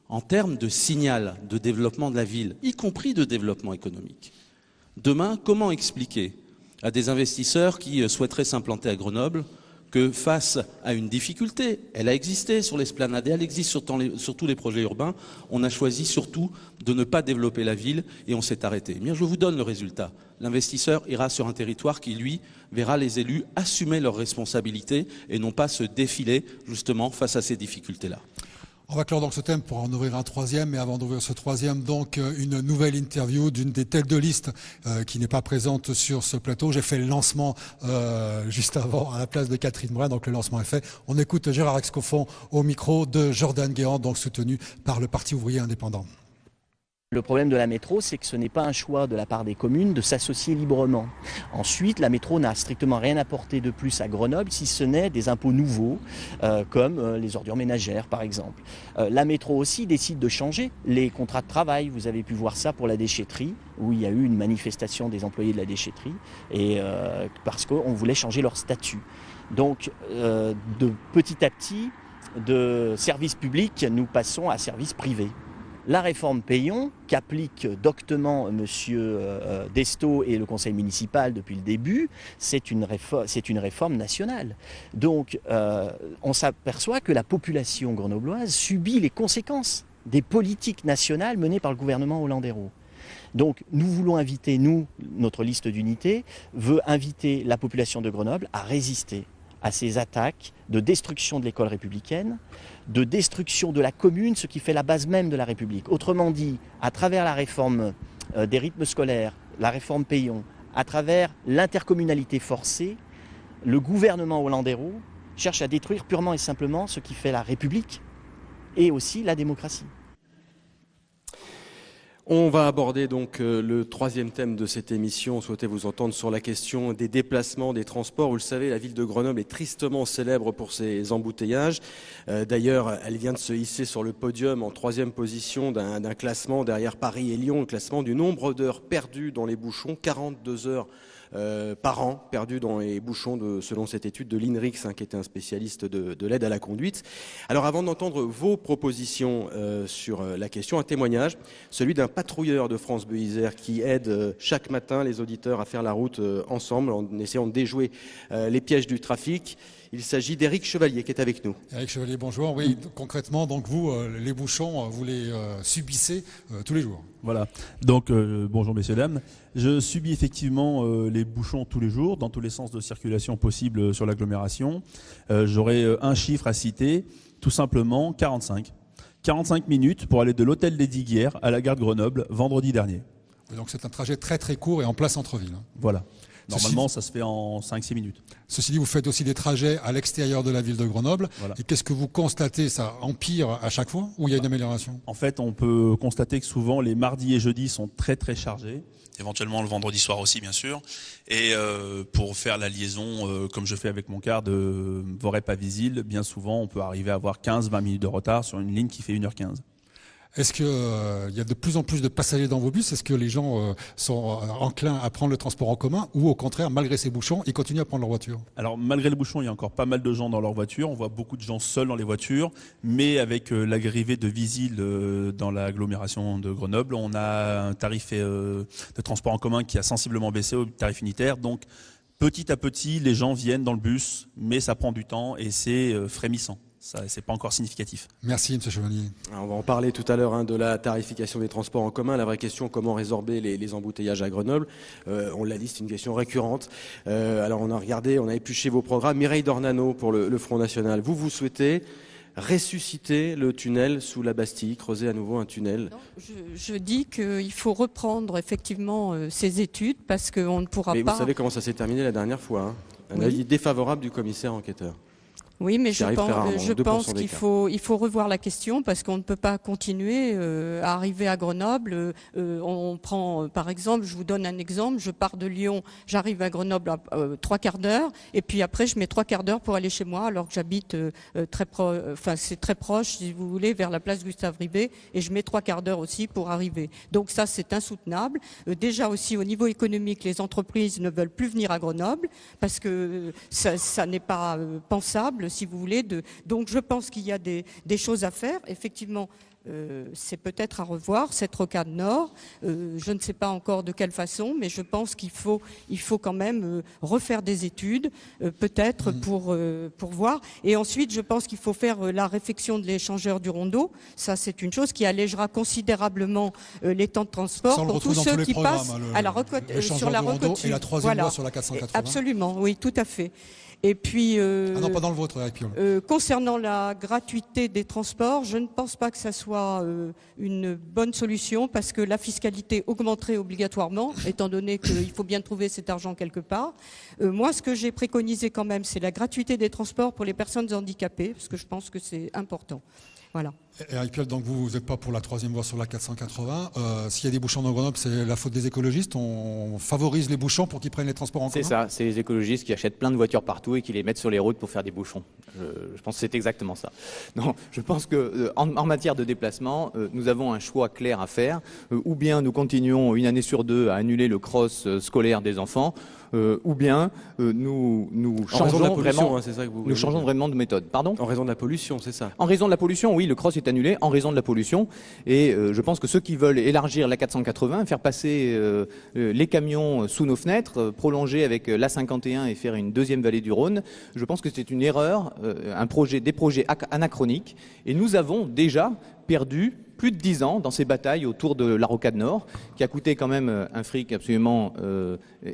En termes de signal de développement de la ville, y compris de développement économique, demain, comment expliquer à des investisseurs qui souhaiteraient s'implanter à Grenoble que face à une difficulté, elle a existé sur l'Esplanade et elle existe sur tous les projets urbains, on a choisi surtout de ne pas développer la ville et on s'est arrêté. Bien, je vous donne le résultat. L'investisseur ira sur un territoire qui, lui, verra les élus assumer leurs responsabilités et non pas se défiler justement face à ces difficultés-là. On va clore donc ce thème pour en ouvrir un troisième, mais avant d'ouvrir ce troisième, donc une nouvelle interview d'une des têtes de liste qui n'est pas présente sur ce plateau. J'ai fait le lancement juste avant à la place de Catherine Brun, donc le lancement est fait. On écoute Gérard Excoffon au micro de Jordan Guéant, donc soutenu par le Parti ouvrier indépendant. Le problème de la métro, c'est que ce n'est pas un choix de la part des communes de s'associer librement. Ensuite, la métro n'a strictement rien apporté de plus à Grenoble, si ce n'est des impôts nouveaux, comme les ordures ménagères, par exemple. La métro aussi décide de changer les contrats de travail. Vous avez pu voir ça pour la déchetterie, où il y a eu une manifestation des employés de la déchetterie, et parce qu'on voulait changer leur statut. Donc, de petit à petit, de service public, nous passons à service privé. La réforme Payon, qu'applique doctement M. Destaut et le conseil municipal depuis le début, c'est une réforme nationale. Donc on s'aperçoit que la population grenobloise subit les conséquences des politiques nationales menées par le gouvernement Hollande-Hérault. Donc nous voulons inviter, notre liste d'unités veut inviter la population de Grenoble à résister à ces attaques de destruction de l'école républicaine, de destruction de la commune, ce qui fait la base même de la République. Autrement dit, à travers la réforme des rythmes scolaires, la réforme Payon, à travers l'intercommunalité forcée, le gouvernement Hollande-Hérault cherche à détruire purement et simplement ce qui fait la République et aussi la démocratie. On va aborder donc le troisième thème de cette émission. On souhaitait vous entendre sur la question des déplacements, des transports. Vous le savez, la ville de Grenoble est tristement célèbre pour ses embouteillages. D'ailleurs, elle vient de se hisser sur le podium en 3e position d'un classement derrière Paris et Lyon, le classement du nombre d'heures perdues dans les bouchons, 42 heures par an perdues dans les bouchons, selon cette étude de l'INRIX, qui était un spécialiste de l'aide à la conduite. Alors avant d'entendre vos propositions sur la question, un témoignage, celui d'un patrouilleur de France Bleu Isère qui aide chaque matin les auditeurs à faire la route ensemble en essayant de déjouer les pièges du trafic. Il s'agit d'Éric Chevalier qui est avec nous. Éric Chevalier, bonjour. Oui, concrètement, donc vous, les bouchons, vous les subissez tous les jours. Voilà. Donc, bonjour messieurs, dames. Je subis effectivement les bouchons tous les jours, dans tous les sens de circulation possibles sur l'agglomération. J'aurais un chiffre à citer, tout simplement 45. 45 minutes pour aller de l'hôtel des Diguières à la gare de Grenoble, vendredi dernier. Et donc c'est un trajet très très court et en plein centre-ville. Voilà. Normalement, ça se fait en 5-6 minutes. Ceci dit, vous faites aussi des trajets à l'extérieur de la ville de Grenoble. Voilà. Et qu'est-ce que vous constatez? Ça empire à chaque fois ou il y a une amélioration? En fait, on peut constater que souvent, les mardis et jeudis sont très très chargés. Éventuellement le vendredi soir aussi, bien sûr. Et pour faire la liaison, comme je fais avec mon car de Voreppe-Visil, bien souvent, on peut arriver à avoir 15-20 minutes de retard sur une ligne qui fait 1h15. Est-ce qu'il y a de plus en plus de passagers dans vos bus? Est-ce que les gens sont enclins à prendre le transport en commun ou au contraire, malgré ces bouchons, ils continuent à prendre leur voiture? Alors malgré le bouchon, il y a encore pas mal de gens dans leur voiture. On voit beaucoup de gens seuls dans les voitures. Mais avec l'arrivée de Visil dans l'agglomération de Grenoble, on a un tarif de transport en commun qui a sensiblement baissé au tarif unitaire. Donc petit à petit, les gens viennent dans le bus, mais ça prend du temps et c'est frémissant. Ça, c'est pas encore significatif. Merci, M. Chevalier. Alors, on va en parler tout à l'heure de la tarification des transports en commun. La vraie question, comment résorber les embouteillages à Grenoble. On l'a dit, c'est une question récurrente. Alors on a regardé, on a épluché vos programmes. Mireille Dornano pour le Front National. Vous souhaitez ressusciter le tunnel sous la Bastille, creuser à nouveau un tunnel? Non, je dis qu'il faut reprendre effectivement ces études parce qu'on ne pourra pas... Mais vous savez comment ça s'est terminé la dernière fois, Un avis défavorable du commissaire enquêteur. Oui, mais je pense qu'il faut revoir la question parce qu'on ne peut pas continuer à arriver à Grenoble. On prend, par exemple, je vous donne un exemple, je pars de Lyon, j'arrive à Grenoble à 3 quarts d'heure et puis après je mets 3 quarts d'heure pour aller chez moi alors que j'habite c'est très proche, si vous voulez, vers la place Gustave-Ribet et je mets 3 quarts d'heure aussi pour arriver. Donc ça, c'est insoutenable. Déjà aussi au niveau économique, les entreprises ne veulent plus venir à Grenoble parce que ça n'est pas pensable, si vous voulez. Donc je pense qu'il y a des choses à faire. Effectivement, c'est peut-être à revoir, cette rocade nord. Je ne sais pas encore de quelle façon, mais je pense qu'il faut quand même refaire des études, peut-être pour voir. Et ensuite, je pense qu'il faut faire la réfection de l'échangeur du Rondeau. Ça, c'est une chose qui allégera considérablement les temps de transport pour tous ceux qui passent à la sur la Rocotte Sud. Et la troisième voie sur la 480. Absolument, oui, tout à fait. Et puis, non, pas dans le vôtre, Eric Piolle. Concernant la gratuité des transports, je ne pense pas que ça soit une bonne solution parce que la fiscalité augmenterait obligatoirement, étant donné qu'il faut bien trouver cet argent quelque part. Moi, ce que j'ai préconisé quand même, c'est la gratuité des transports pour les personnes handicapées, parce que je pense que c'est important. Voilà. Eric Piolle, donc vous n'êtes pas pour la troisième voie sur la 480. S'il y a des bouchons dans Grenoble, c'est la faute des écologistes. On favorise les bouchons pour qu'ils prennent les transports en commun. C'est ça, c'est les écologistes qui achètent plein de voitures partout et qui les mettent sur les routes pour faire des bouchons. Je pense que c'est exactement ça. Non, je pense que en matière de déplacement, nous avons un choix clair à faire. Ou bien nous continuons une année sur deux à annuler le cross scolaire des enfants. Ou bien nous changeons vraiment, c'est ça que vous nous changeons vraiment de méthode. Pardon ? En raison de la pollution, c'est ça ? En raison de la pollution, oui, le cross est annulé en raison de la pollution. Et je pense que ceux qui veulent élargir la 480, faire passer les camions sous nos fenêtres, prolonger avec la 51 et faire une deuxième vallée du Rhône, je pense que c'est une erreur, des projets anachroniques. Et nous avons déjà perdu plus de 10 ans dans ces batailles autour de la Rocade Nord, qui a coûté quand même un fric absolument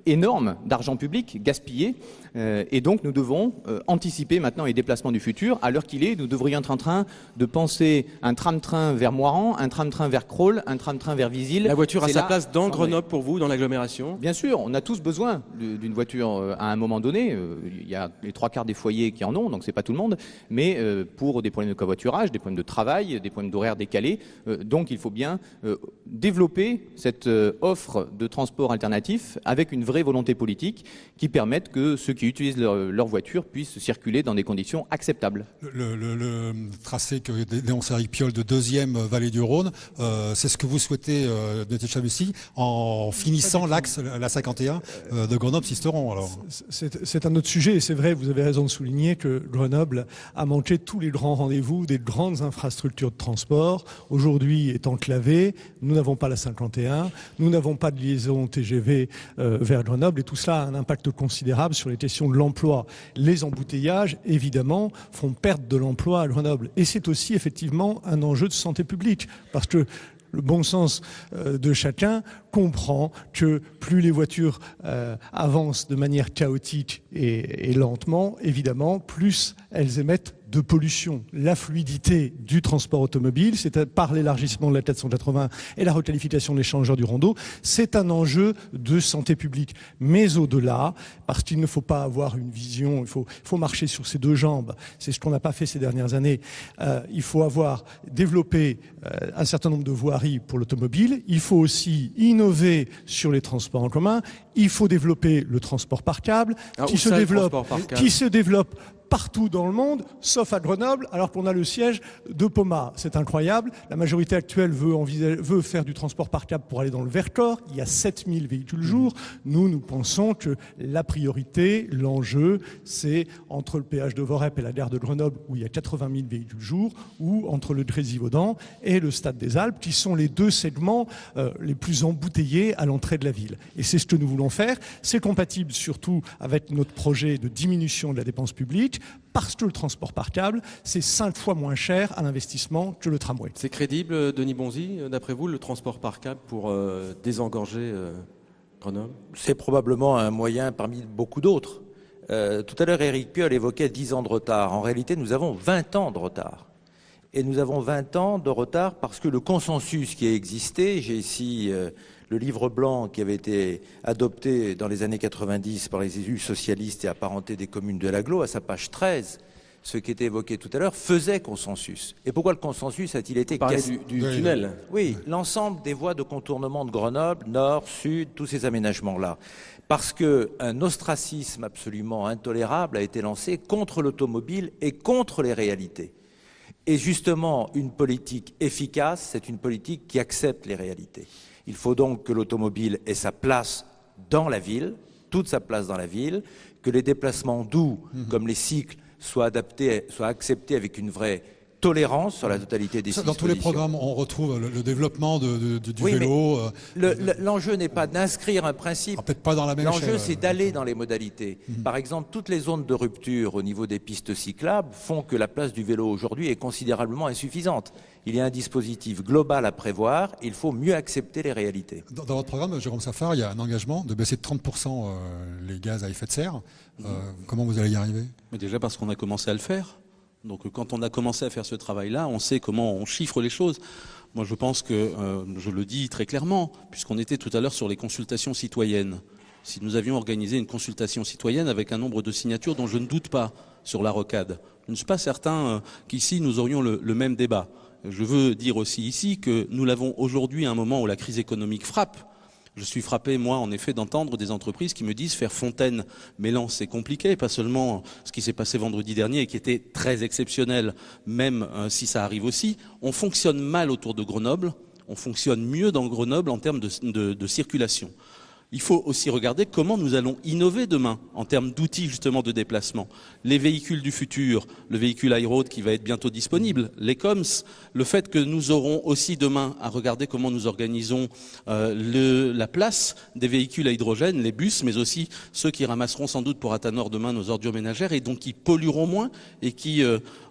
énorme d'argent public gaspillé. Et donc nous devons anticiper maintenant les déplacements du futur. À l'heure qu'il est, nous devrions être en train de penser un tram-train vers Moiran, un tram-train vers Crolles, un tram-train vers Visil. La voiture a sa place dans Grenoble pour vous, dans l'agglomération ? Bien sûr, on a tous besoin d'une voiture à un moment donné. Il y a les 3/4 des foyers qui en ont, donc c'est pas tout le monde. Mais pour des problèmes de covoiturage, des problèmes de travail, des problèmes d'horaires décalés, donc il faut bien développer cette offre de transport alternatif avec une vraie volonté politique qui permette que ceux qui utilisent leur voiture puissent circuler dans des conditions acceptables. Le tracé que dénonce Eric Piolle de deuxième vallée du Rhône, c'est ce que vous souhaitez de Téchabussy en finissant l'axe, la 51 de Grenoble-Sisteron alors. C'est un autre sujet et c'est vrai, vous avez raison de souligner que Grenoble a manqué tous les grands rendez-vous des grandes infrastructures de transport. Aujourd'hui est enclavé, nous n'avons pas la 51, nous n'avons pas de liaison TGV vers Grenoble et tout cela a un impact considérable sur les questions de l'emploi. Les embouteillages, évidemment, font perdre de l'emploi à Grenoble. Et c'est aussi effectivement un enjeu de santé publique parce que le bon sens de chacun comprend que plus les voitures avancent de manière chaotique et lentement, évidemment, plus elles émettent de pollution. La fluidité du transport automobile, c'est par l'élargissement de la 480 et la requalification de l'échangeur du Rondeau, c'est un enjeu de santé publique. Mais au-delà, parce qu'il ne faut pas avoir une vision, il faut marcher sur ses deux jambes. C'est ce qu'on n'a pas fait ces dernières années. Il faut avoir développé un certain nombre de voiries pour l'automobile. Il faut aussi innover sur les transports en commun. Il faut développer le transport par câble, qui se développe partout dans le monde, sauf à Grenoble, alors qu'on a le siège de Poma. C'est incroyable. La majorité actuelle veut faire du transport par câble pour aller dans le Vercors. Il y a 7000 véhicules jour. Nous pensons que la priorité, l'enjeu, c'est entre le péage de Vorep et la gare de Grenoble, où il y a 80 000 véhicules jour, ou entre le Grésivaudan et le Stade des Alpes, qui sont les deux segments les plus embouteillés à l'entrée de la ville. Et c'est ce que nous voulons faire. C'est compatible surtout avec notre projet de diminution de la dépense publique, parce que le transport par câble, c'est 5 fois moins cher à l'investissement que le tramway. C'est crédible, Denis Bonzi, d'après vous, le transport par câble pour désengorger Grenoble ? C'est probablement un moyen parmi beaucoup d'autres. Tout à l'heure, Eric Piolle évoquait 10 ans de retard. En réalité, nous avons 20 ans de retard. Et nous avons 20 ans de retard parce que le consensus qui a existé, j'ai ici le livre blanc qui avait été adopté dans les années 90 par les élus socialistes et apparentés des communes de l'agglo, à sa page 13, ce qui était évoqué tout à l'heure, faisait consensus. Et pourquoi le consensus a-t-il été cassé ? Du tunnel. Oui, l'ensemble des voies de contournement de Grenoble, nord, sud, tous ces aménagements-là. Parce qu'un ostracisme absolument intolérable a été lancé contre l'automobile et contre les réalités. Et justement, une politique efficace, c'est une politique qui accepte les réalités. Il faut donc que l'automobile ait sa place dans la ville, toute sa place dans la ville, que les déplacements doux, comme les cycles, soient acceptés avec une vraie tolérance sur la totalité des dispositions. Dans tous les programmes, on retrouve le développement du Oui, vélo. L'enjeu n'est pas d'inscrire un principe. Peut-être pas dans la même échelle. L'enjeu, c'est d'aller dans les modalités. Par exemple, toutes les zones de rupture au niveau des pistes cyclables font que la place du vélo aujourd'hui est considérablement insuffisante. Il y a un dispositif global à prévoir. Il faut mieux accepter les réalités. Dans votre programme, Jérôme Safar, il y a un engagement de baisser de 30% les gaz à effet de serre. Comment vous allez y arriver? Mais déjà parce qu'on a commencé à le faire. Donc quand on a commencé à faire ce travail-là, on sait comment on chiffre les choses. Moi, je pense que, je le dis très clairement, puisqu'on était tout à l'heure sur les consultations citoyennes. Si nous avions organisé une consultation citoyenne avec un nombre de signatures dont je ne doute pas sur la rocade, je ne suis pas certain qu'ici nous aurions le même débat. Je veux dire aussi ici que nous l'avons aujourd'hui à un moment où la crise économique frappe. Je suis frappé, moi, en effet, d'entendre des entreprises qui me disent faire Fontaine-Mélan, c'est compliqué, pas seulement ce qui s'est passé vendredi dernier et qui était très exceptionnel, même si ça arrive aussi. On fonctionne mal autour de Grenoble, on fonctionne mieux dans Grenoble en termes de circulation. Il faut aussi regarder comment nous allons innover demain en termes d'outils justement de déplacement. Les véhicules du futur, le véhicule iRoad qui va être bientôt disponible, les COMS, le fait que nous aurons aussi demain à regarder comment nous organisons la place des véhicules à hydrogène, les bus, mais aussi ceux qui ramasseront sans doute pour Atanor demain nos ordures ménagères et donc qui pollueront moins et qui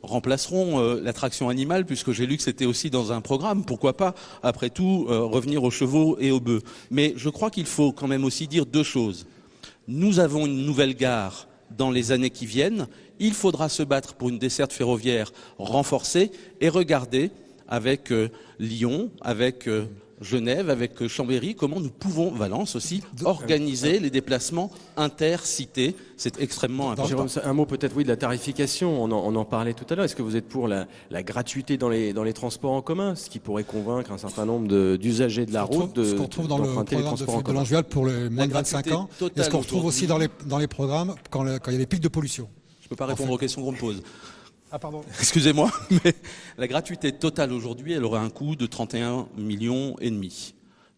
remplaceront l'attraction animale, puisque j'ai lu que c'était aussi dans un programme. Pourquoi pas, après tout, revenir aux chevaux et aux bœufs. Mais je crois qu'il faut quand même aussi dire deux choses. Nous avons une nouvelle gare dans les années qui viennent. Il faudra se battre pour une desserte ferroviaire renforcée et regarder avec Lyon, avec Genève, avec Chambéry, comment nous pouvons, Valence aussi, organiser les déplacements intercités. C'est extrêmement important. Jérôme, un mot peut-être de la tarification, on en parlait tout à l'heure. Est-ce que vous êtes pour la gratuité dans les transports en commun, ce qui pourrait convaincre un certain nombre d'usagers de la route ce qu'on trouve dans le programme de Langevial pour les moins de 25 ans, est-ce qu'on retrouve aussi dans les programmes quand il y a des pics de pollution? Je ne peux pas répondre aux questions qu'on me pose. Ah pardon. Excusez-moi, mais la gratuité totale aujourd'hui, elle aurait un coût de 31,5 millions.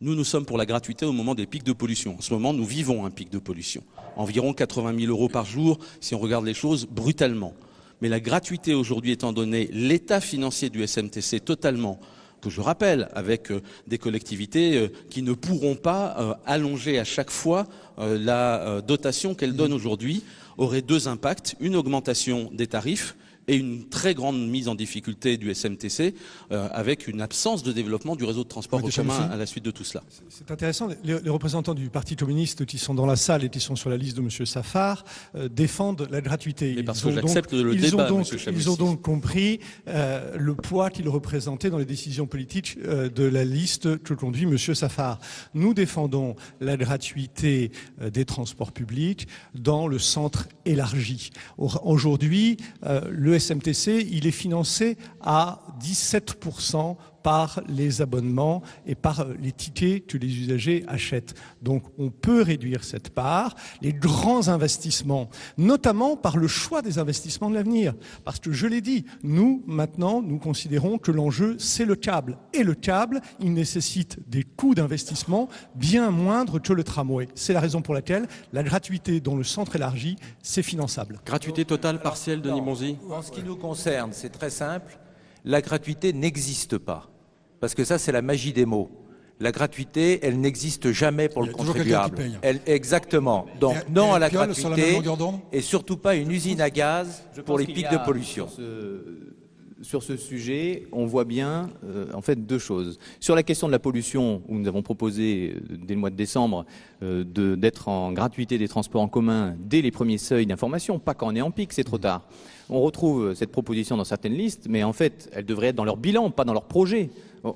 Nous sommes pour la gratuité au moment des pics de pollution. En ce moment, nous vivons un pic de pollution. Environ 80 000 euros par jour, si on regarde les choses brutalement. Mais la gratuité aujourd'hui, étant donné l'état financier du SMTC totalement, que je rappelle, avec des collectivités qui ne pourront pas allonger à chaque fois la dotation qu'elles donnent aujourd'hui, aurait deux impacts. Une augmentation des tarifs et une très grande mise en difficulté du SMTC avec une absence de développement du réseau de transport en commun à la suite de tout cela. C'est intéressant. Les représentants du Parti communiste qui sont dans la salle et qui sont sur la liste de M. Safar défendent la gratuité. Mais parce que j'accepte le débat, M. Chamussi. Ils ont donc compris le poids qu'il représentait dans les décisions politiques de la liste que conduit M. Safar. Nous défendons la gratuité des transports publics dans le centre élargi. Aujourd'hui, le SMTC, il est financé à 17% par les abonnements et par les tickets que les usagers achètent. Donc on peut réduire cette part. Les grands investissements, notamment par le choix des investissements de l'avenir. Parce que je l'ai dit, nous, maintenant, nous considérons que l'enjeu, c'est le câble. Et le câble, il nécessite des coûts d'investissement bien moindres que le tramway. C'est la raison pour laquelle la gratuité dans le centre élargi, c'est finançable. Gratuité totale, partielle, Denis Monzi? En ce qui nous concerne, c'est très simple. La gratuité n'existe pas. Parce que ça, c'est la magie des mots. La gratuité, elle n'existe jamais pour le contribuable. Exactement. Donc, non à la gratuité et surtout pas une usine à gaz pour les pics de pollution. Sur ce sujet, on voit bien en fait deux choses. Sur la question de la pollution, où nous avons proposé dès le mois de décembre d'être en gratuité des transports en commun dès les premiers seuils d'information, pas quand on est en pic, c'est trop tard. On retrouve cette proposition dans certaines listes, mais en fait, elle devrait être dans leur bilan, pas dans leur projet.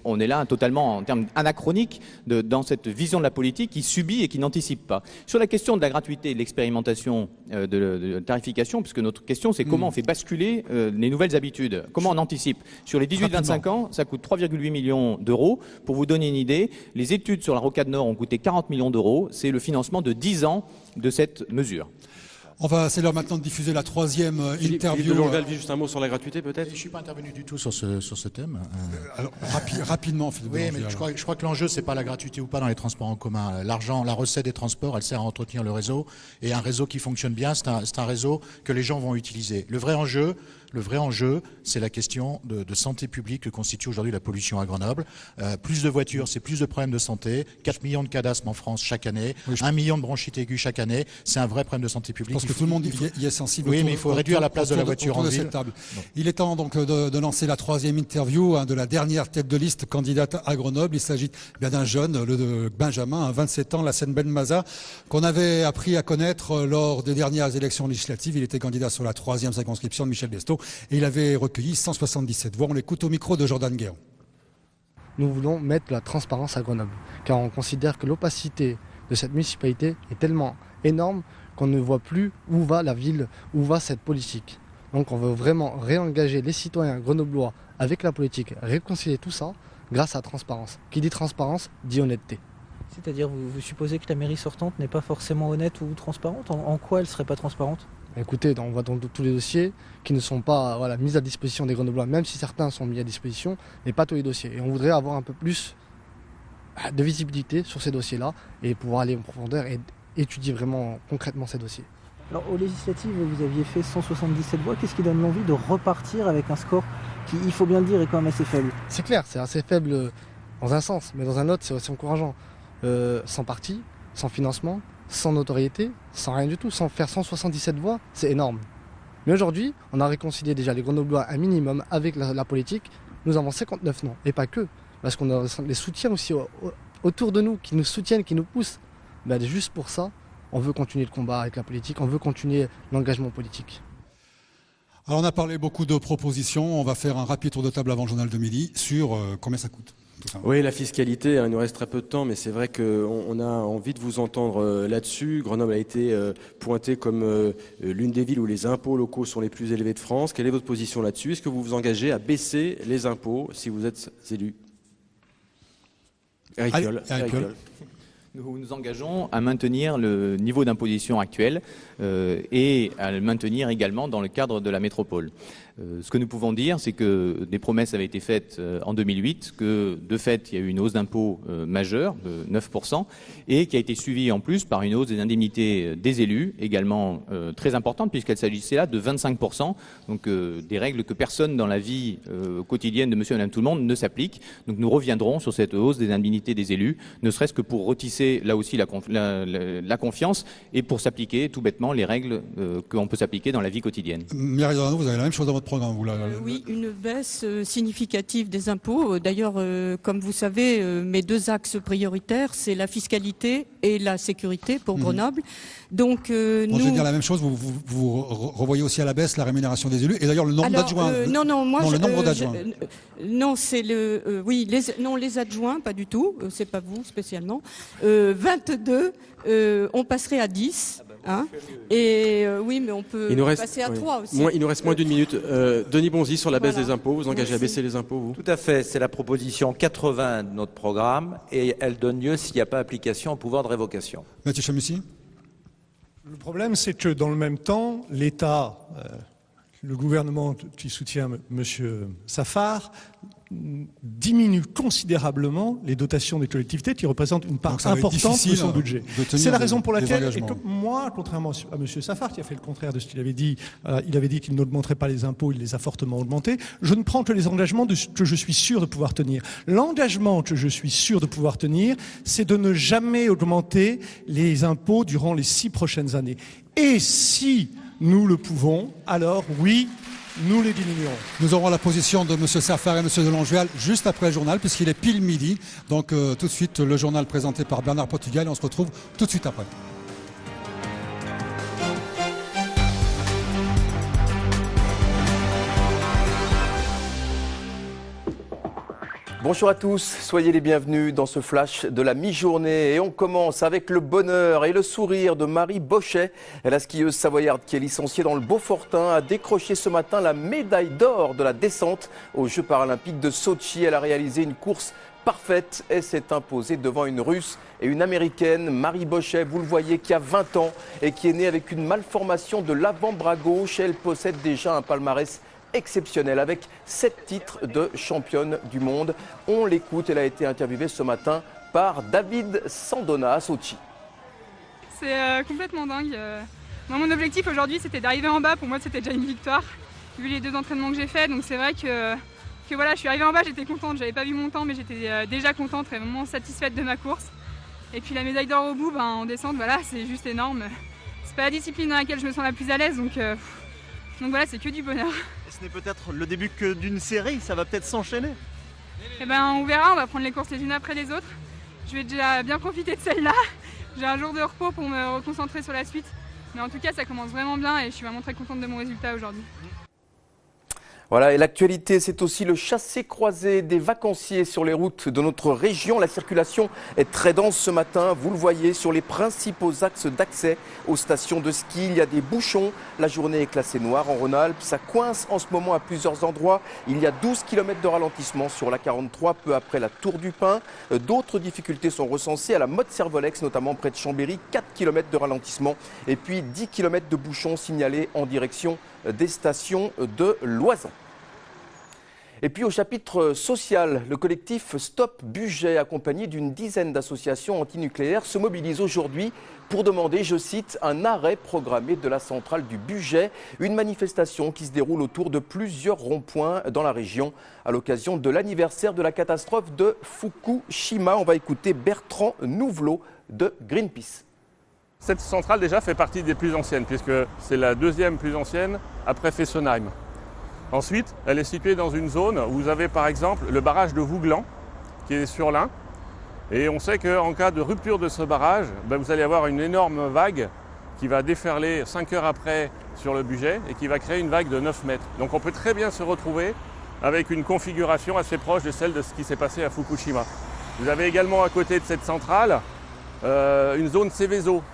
On est là totalement en termes anachroniques dans cette vision de la politique qui subit et qui n'anticipe pas. Sur la question de la gratuité et de l'expérimentation de tarification, puisque notre question c'est comment on fait basculer les nouvelles habitudes, comment on anticipe. Sur les 18-25 ans, ça coûte 3,8 millions d'euros. Pour vous donner une idée, les études sur la rocade Nord ont coûté 40 millions d'euros. C'est le financement de 10 ans de cette mesure. C'est l'heure maintenant de diffuser la troisième interview. Philippe de Longueval, juste un mot sur la gratuité peut-être? Je ne suis pas intervenu du tout sur ce thème. Alors, rapidement, Philippe de Longueval. Oui, mais je crois que l'enjeu, c'est pas la gratuité ou pas dans les transports en commun. L'argent, la recette des transports, elle sert à entretenir le réseau. Et un réseau qui fonctionne bien, c'est un réseau que les gens vont utiliser. Le vrai enjeu, Le vrai enjeu, c'est la question de santé publique que constitue aujourd'hui la pollution à Grenoble. Plus de voitures, c'est plus de problèmes de santé. 4 millions de cas d'asthme en France chaque année. 1 million de bronchite aiguë chaque année. C'est un vrai problème de santé publique. Je pense que tout le monde y est sensible. Oui, mais il faut réduire la place de la voiture en ville. Il est temps donc de lancer la troisième interview de la dernière tête de liste candidate à Grenoble. Il s'agit bien d'un jeune, le Benjamin, 27 ans, Lassène Benmaza, qu'on avait appris à connaître lors des dernières élections législatives. Il était candidat sur la troisième circonscription de Michel Destot et il avait recueilli 177 voix. On l'écoute au micro de Jordan Guéant. Nous voulons mettre de la transparence à Grenoble, car on considère que l'opacité de cette municipalité est tellement énorme qu'on ne voit plus où va la ville, où va cette politique. Donc on veut vraiment réengager les citoyens grenoblois avec la politique, réconcilier tout ça grâce à la transparence. Qui dit transparence, dit honnêteté. C'est-à-dire, vous supposez que la mairie sortante n'est pas forcément honnête ou transparente ? En quoi elle ne serait pas transparente ? Écoutez, on voit dans tous les dossiers qui ne sont pas mis à disposition des Grenoblois, même si certains sont mis à disposition, mais pas tous les dossiers. Et on voudrait avoir un peu plus de visibilité sur ces dossiers-là et pouvoir aller en profondeur et étudier vraiment concrètement ces dossiers. Alors, aux législatives, vous aviez fait 177 voix. Qu'est-ce qui donne l'envie de repartir avec un score qui, il faut bien le dire, est quand même assez faible ? C'est clair, c'est assez faible dans un sens, mais dans un autre, c'est aussi encourageant. Sans parti, sans financement, sans notoriété, sans rien du tout, sans faire 177 voix, c'est énorme. Mais aujourd'hui, on a réconcilié déjà les Grenoblois un minimum avec la politique. Nous avons 59 noms, et pas que, parce qu'on a les soutiens aussi autour de nous, qui nous soutiennent, qui nous poussent. Ben, juste pour ça, on veut continuer le combat avec la politique, on veut continuer l'engagement politique. Alors on a parlé beaucoup de propositions, on va faire un rapide tour de table avant le journal de midi sur combien ça coûte. Oui, la fiscalité, il nous reste très peu de temps, mais c'est vrai qu'on a envie de vous entendre là-dessus. Grenoble a été pointée comme l'une des villes où les impôts locaux sont les plus élevés de France. Quelle est votre position là-dessus ? Est-ce que vous vous engagez à baisser les impôts si vous êtes élu ? Eric Piolle. Nous nous engageons à maintenir le niveau d'imposition actuel et à le maintenir également dans le cadre de la métropole. Ce que nous pouvons dire, c'est que des promesses avaient été faites en 2008, que de fait, il y a eu une hausse d'impôts majeure de 9% et qui a été suivie en plus par une hausse des indemnités des élus, également très importante puisqu'elle s'agissait là de 25%, donc des règles que personne dans la vie quotidienne de monsieur et madame tout le monde ne s'applique. Donc nous reviendrons sur cette hausse des indemnités des élus, ne serait-ce que pour retisser là aussi la confiance et pour s'appliquer tout bêtement les règles qu'on peut s'appliquer dans la vie quotidienne. Mireille Dorano, vous avez la même chose dans votre programme, Oui, une baisse significative des impôts. D'ailleurs, comme vous savez, mes deux axes prioritaires, c'est la fiscalité et la sécurité pour Grenoble. Donc, Je vais dire la même chose, vous revoyez aussi à la baisse la rémunération des élus et d'ailleurs le nombre d'adjoints. Le nombre d'adjoints. Non, c'est les adjoints, pas du tout, c'est pas vous spécialement. 22, on passerait à 10. Hein, et oui, mais on peut passer à 3 aussi. Il nous reste moins d'une minute. Denis Bonzi, sur la baisse des impôts, vous engagez à baisser les impôts, vous ? Tout à fait, c'est la proposition 80 de notre programme et elle donne lieu, s'il n'y a pas application, au pouvoir de révocation. Mathieu Chamussi ? Le problème, c'est que dans le même temps, l'État, le gouvernement qui soutient M. Safar, diminue considérablement les dotations des collectivités qui représentent une part importante de son budget. C'est la raison pour laquelle, et que moi, contrairement à M. Safar, qui a fait le contraire de ce qu'il avait dit, il avait dit qu'il n'augmenterait pas les impôts, il les a fortement augmentés, je ne prends que les engagements que je suis sûr de pouvoir tenir. L'engagement que je suis sûr de pouvoir tenir, c'est de ne jamais augmenter les impôts durant les 6 prochaines années. Et si nous le pouvons, alors oui, nous les diminuerons. Nous aurons la position de M. Safar et M. Delangeal juste après le journal, puisqu'il est pile midi. Donc tout de suite, le journal présenté par Bernard Portugal et on se retrouve tout de suite après. Bonjour à tous, soyez les bienvenus dans ce flash de la mi-journée et on commence avec le bonheur et le sourire de Marie Bochet. La skieuse savoyarde qui est licenciée dans le Beaufortin a décroché ce matin la médaille d'or de la descente aux Jeux paralympiques de Sotchi. Elle a réalisé une course parfaite et s'est imposée devant une Russe et une Américaine. Marie Bochet, vous le voyez, qui a 20 ans et qui est née avec une malformation de l'avant-bras gauche. Elle possède déjà un palmarès exceptionnelle avec 7 titres de championne du monde. On l'écoute, elle a été interviewée ce matin par David Sandona à Sotchi. C'est complètement dingue. Moi, mon objectif aujourd'hui, c'était d'arriver en bas. Pour moi, c'était déjà une victoire. vu les 2 entraînements que j'ai faits. Donc c'est vrai que voilà, je suis arrivée en bas, j'étais contente. J'avais pas vu mon temps, mais j'étais déjà contente, vraiment satisfaite de ma course. Et puis la médaille d'or au bout, en descente, voilà, c'est juste énorme. C'est pas la discipline dans laquelle je me sens la plus à l'aise, donc voilà, c'est que du bonheur. Et ce n'est peut-être le début que d'une série, ça va peut-être s'enchaîner. Eh ben, on verra, on va prendre les courses les unes après les autres. Je vais déjà bien profiter de celle-là. J'ai un jour de repos pour me reconcentrer sur la suite. Mais en tout cas, ça commence vraiment bien et je suis vraiment très contente de mon résultat aujourd'hui. Voilà, et l'actualité, c'est aussi le chassé-croisé des vacanciers sur les routes de notre région. La circulation est très dense ce matin. Vous le voyez sur les principaux axes d'accès aux stations de ski. Il y a des bouchons. La journée est classée noire en Rhône-Alpes. Ça coince en ce moment à plusieurs endroits. Il y a 12 km de ralentissement sur la 43, peu après la Tour du Pin. D'autres difficultés sont recensées à la Motte-Servolex, notamment près de Chambéry. 4 km de ralentissement et puis 10 km de bouchons signalés en direction des stations de Loizan. Et puis au chapitre social, le collectif Stop Bugey, accompagné d'une dizaine d'associations antinucléaires, se mobilise aujourd'hui pour demander, je cite, un arrêt programmé de la centrale du Bugey. Une manifestation qui se déroule autour de plusieurs ronds-points dans la région à l'occasion de l'anniversaire de la catastrophe de Fukushima. On va écouter Bertrand Nouvelot de Greenpeace. Cette centrale déjà fait partie des plus anciennes puisque c'est la 2e plus ancienne après Fessenheim. Ensuite, elle est située dans une zone où vous avez par exemple le barrage de Vouglan qui est sur l'Ain. Et on sait qu'en cas de rupture de ce barrage, vous allez avoir une énorme vague qui va déferler 5 heures après sur le Bugey et qui va créer une vague de 9 mètres. Donc on peut très bien se retrouver avec une configuration assez proche de celle de ce qui s'est passé à Fukushima. Vous avez également à côté de cette centrale une zone Seveso,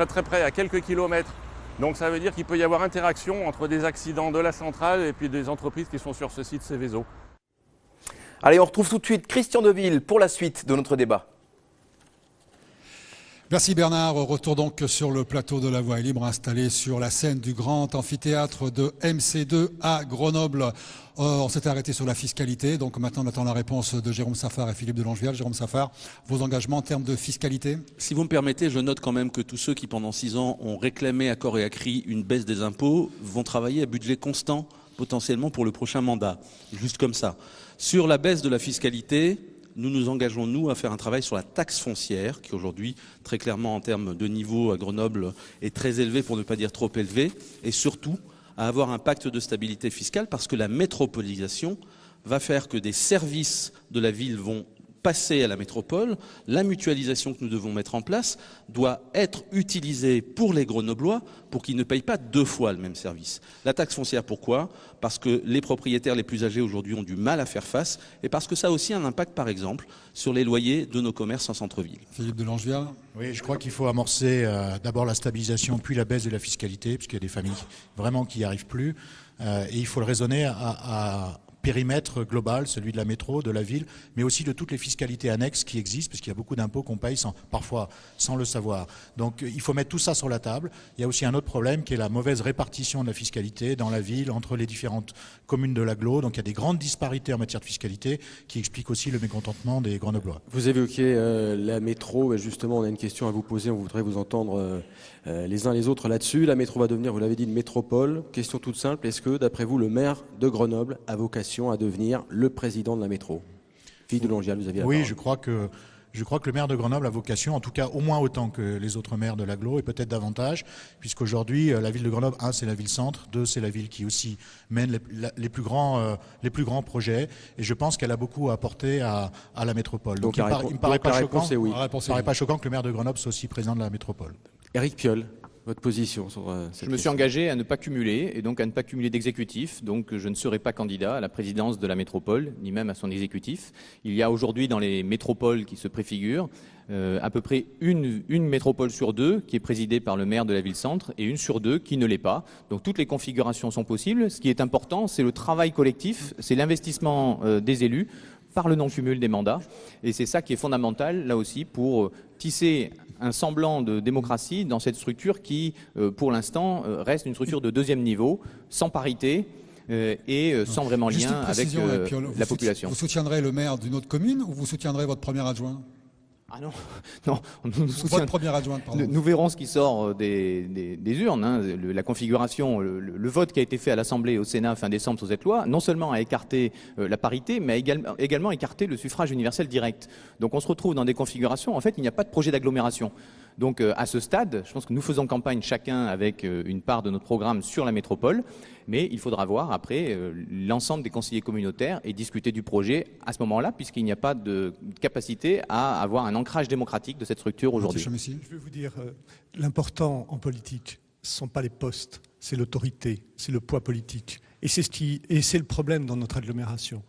très près, à quelques kilomètres. Donc ça veut dire qu'il peut y avoir interaction entre des accidents de la centrale et puis des entreprises qui sont sur ce site Seveso. Allez, on retrouve tout de suite Christian Deville pour la suite de notre débat. Merci Bernard. Retour donc sur le plateau de la Voix est libre installé sur la scène du grand amphithéâtre de MC2 à Grenoble. On s'était arrêté sur la fiscalité, donc maintenant on attend la réponse de Jérôme Saffard et Philippe de Longevial. Jérôme Saffard, vos engagements en termes de fiscalité? Si vous me permettez, je note quand même que tous ceux qui pendant 6 ans ont réclamé à corps et à cri une baisse des impôts vont travailler à budget constant potentiellement pour le prochain mandat, juste comme ça. Sur la baisse de la fiscalité, nous nous engageons, nous, à faire un travail sur la taxe foncière, qui aujourd'hui, très clairement en termes de niveau à Grenoble, est très élevé, pour ne pas dire trop élevé, et surtout à avoir un pacte de stabilité fiscale, parce que la métropolisation va faire que des services de la ville vont passer à la métropole. La mutualisation que nous devons mettre en place doit être utilisée pour les Grenoblois pour qu'ils ne payent pas 2 fois le même service. La taxe foncière, pourquoi? Parce que les propriétaires les plus âgés aujourd'hui ont du mal à faire face et parce que ça a aussi un impact, par exemple, sur les loyers de nos commerces en centre-ville. Philippe de Longevial. Oui, je crois qu'il faut amorcer d'abord la stabilisation puis la baisse de la fiscalité, puisqu'il y a des familles vraiment qui n'y arrivent plus. Et il faut le raisonner à périmètre global, celui de la métro, de la ville, mais aussi de toutes les fiscalités annexes qui existent, parce qu'il y a beaucoup d'impôts qu'on paye parfois sans le savoir. Donc il faut mettre tout ça sur la table. Il y a aussi un autre problème qui est la mauvaise répartition de la fiscalité dans la ville, entre les différentes communes de l'agglo. Donc il y a des grandes disparités en matière de fiscalité qui expliquent aussi le mécontentement des Grenoblois. Vous évoquez la métro, et justement on a une question à vous poser, on voudrait vous entendre les uns les autres là-dessus. La métro va devenir, vous l'avez dit, une métropole. Question toute simple, est-ce que d'après vous le maire de Grenoble a vocation à devenir le président de la métro? Philippe de Longevial, vous aviez la parole. Je crois que le maire de Grenoble a vocation, en tout cas au moins autant que les autres maires de l'agglo et peut-être davantage, puisqu'aujourd'hui la ville de Grenoble, 1 c'est la ville-centre, 2 c'est la ville qui aussi mène les plus grands projets, et je pense qu'elle a beaucoup à apporter à la métropole. Donc il me paraît pas choquant que le maire de Grenoble soit aussi président de la métropole. Éric Piolle, votre position sur cette Je me suis engagé à ne pas cumuler, et donc à ne pas cumuler d'exécutif. Donc je ne serai pas candidat à la présidence de la métropole, ni même à son exécutif. Il y a aujourd'hui dans les métropoles qui se préfigurent à peu près une métropole sur 2 qui est présidée par le maire de la ville-centre et une sur 2 qui ne l'est pas. Donc toutes les configurations sont possibles. Ce qui est important, c'est le travail collectif, c'est l'investissement des élus par le non-cumul des mandats. Et c'est ça qui est fondamental, là aussi, pour tisser un semblant de démocratie dans cette structure qui, pour l'instant, reste une structure de 2e niveau, sans parité et sans vraiment lien avec la population. Vous soutiendrez le maire d'une autre commune ou vous soutiendrez votre premier adjoint? Ah non, non, nous soutient... Votre première adjointe, pardon. Nous verrons ce qui sort des urnes. Hein. La configuration, le vote qui a été fait à l'Assemblée et au Sénat fin décembre sur cette loi, non seulement a écarté la parité, mais a également écarté le suffrage universel direct. Donc on se retrouve dans des configurations, en fait, il n'y a pas de projet d'agglomération. Donc à ce stade, je pense que nous faisons campagne chacun avec une part de notre programme sur la métropole, mais il faudra voir après l'ensemble des conseillers communautaires et discuter du projet à ce moment-là, puisqu'il n'y a pas de capacité à avoir un ancrage démocratique de cette structure aujourd'hui. Je vais vous dire, l'important en politique, ce ne sont pas les postes, c'est l'autorité, c'est le poids politique. Et c'est le problème dans notre agglomération.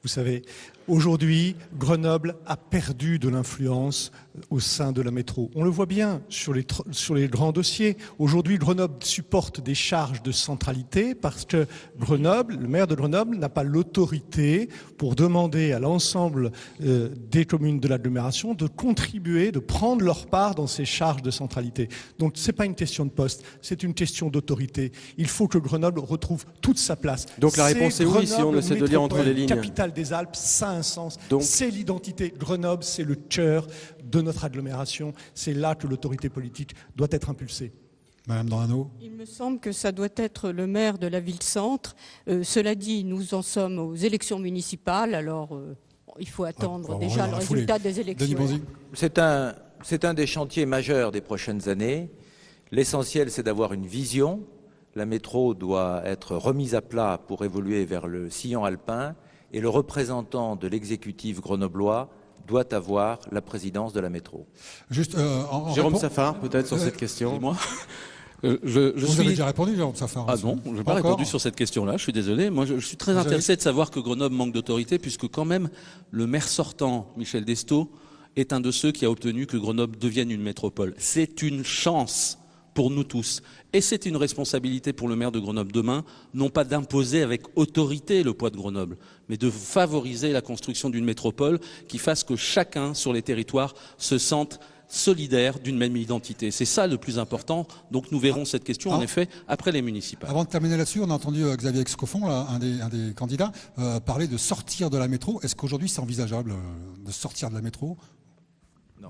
Vous savez, aujourd'hui, Grenoble a perdu de l'influence au sein de la métro. On le voit bien sur les grands dossiers. Aujourd'hui, Grenoble supporte des charges de centralité parce que Grenoble, le maire de Grenoble, n'a pas l'autorité pour demander à l'ensemble des communes de l'agglomération de contribuer, de prendre leur part dans ces charges de centralité. Donc, ce n'est pas une question de poste, c'est une question d'autorité. Il faut que Grenoble retrouve toute sa place. Donc la réponse est oui, si on essaie de lire entre les lignes. Capitale des Alpes, ça a un sens. C'est l'identité. Grenoble, c'est le cœur de notre agglomération. C'est là que l'autorité politique doit être impulsée. Madame Dorano. Il me semble que ça doit être le maire de la ville-centre. Cela dit, nous en sommes aux élections municipales, alors il faut attendre déjà le résultat des élections. C'est un des chantiers majeurs des prochaines années. L'essentiel, c'est d'avoir une vision. La métro doit être remise à plat pour évoluer vers le sillon alpin et le représentant de l'exécutif grenoblois doit avoir la présidence de la métro. Juste, Jérôme Safar, peut-être sur cette question. Moi, Vous avez déjà répondu, Jérôme Safar. Ah non, je n'ai pas répondu sur cette question-là, je suis désolé. Moi, je suis très intéressé de savoir que Grenoble manque d'autorité, puisque quand même, le maire sortant, Michel Destaut, est un de ceux qui a obtenu que Grenoble devienne une métropole. C'est une chance pour nous tous. Et c'est une responsabilité pour le maire de Grenoble demain, non pas d'imposer avec autorité le poids de Grenoble, mais de favoriser la construction d'une métropole qui fasse que chacun sur les territoires se sente solidaire d'une même identité. C'est ça le plus important. Donc nous verrons cette question, en effet, après les municipales. Avant de terminer là-dessus, on a entendu Xavier Excoffon, là, un des candidats, parler de sortir de la métro. Est-ce qu'aujourd'hui c'est envisageable de sortir de la métro ?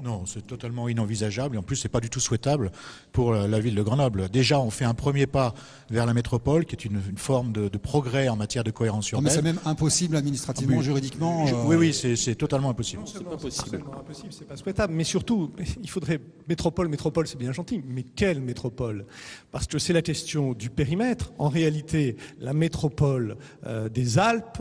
Non, c'est totalement inenvisageable et en plus c'est pas du tout souhaitable pour la ville de Grenoble. Déjà, on fait un premier pas vers la métropole, qui est une forme de progrès en matière de cohérence urbaine. Mais c'est même impossible administrativement, juridiquement. Oui, c'est totalement impossible. C'est pas possible. C'est impossible, c'est pas souhaitable. Mais surtout, il faudrait métropole, c'est bien gentil. Mais quelle métropole ? Parce que c'est la question du périmètre. En réalité, la métropole des Alpes,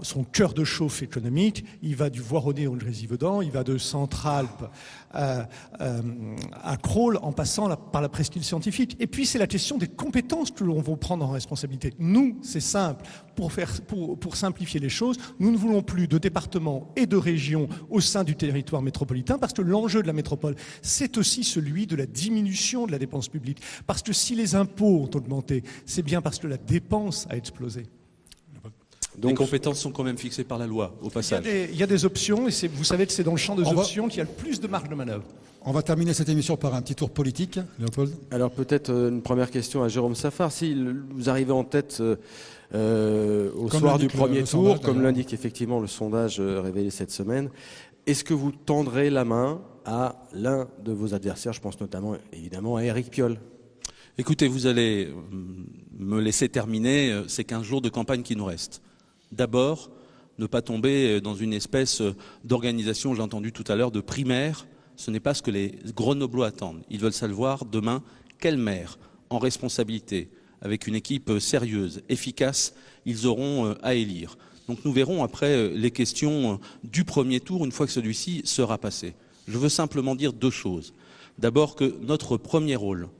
son cœur de chauffe économique, il va du Voironnais au Grésivaudan, il va de Centre-Alpes à Crolles en passant par la presqu'île scientifique. Et puis c'est la question des compétences que l'on va prendre en responsabilité. Nous, c'est simple. Pour simplifier les choses, nous ne voulons plus de départements et de régions au sein du territoire métropolitain parce que l'enjeu de la métropole, c'est aussi celui de la diminution de la dépense publique. Parce que si les impôts ont augmenté, c'est bien parce que la dépense a explosé. Donc, les compétences sont quand même fixées par la loi, au passage. Il y a des options, et vous savez que c'est dans le champ des options qu'il y a le plus de marge de manœuvre. On va terminer cette émission par un petit tour politique, Léopold. Alors peut-être une première question à Jérôme Safar. Si vous arrivez en tête au soir du premier tour, comme l'indique effectivement le sondage révélé cette semaine, est-ce que vous tendrez la main à l'un de vos adversaires? Je pense notamment, évidemment, à Éric Piolle. Écoutez, vous allez me laisser terminer ces 15 jours de campagne qui nous restent. D'abord, ne pas tomber dans une espèce d'organisation, j'ai entendu tout à l'heure, de primaire. Ce n'est pas ce que les Grenoblois attendent. Ils veulent savoir demain quel maire, en responsabilité, avec une équipe sérieuse, efficace, ils auront à élire. Donc nous verrons après les questions du premier tour, une fois que celui-ci sera passé. Je veux simplement dire deux choses. D'abord que notre premier rôle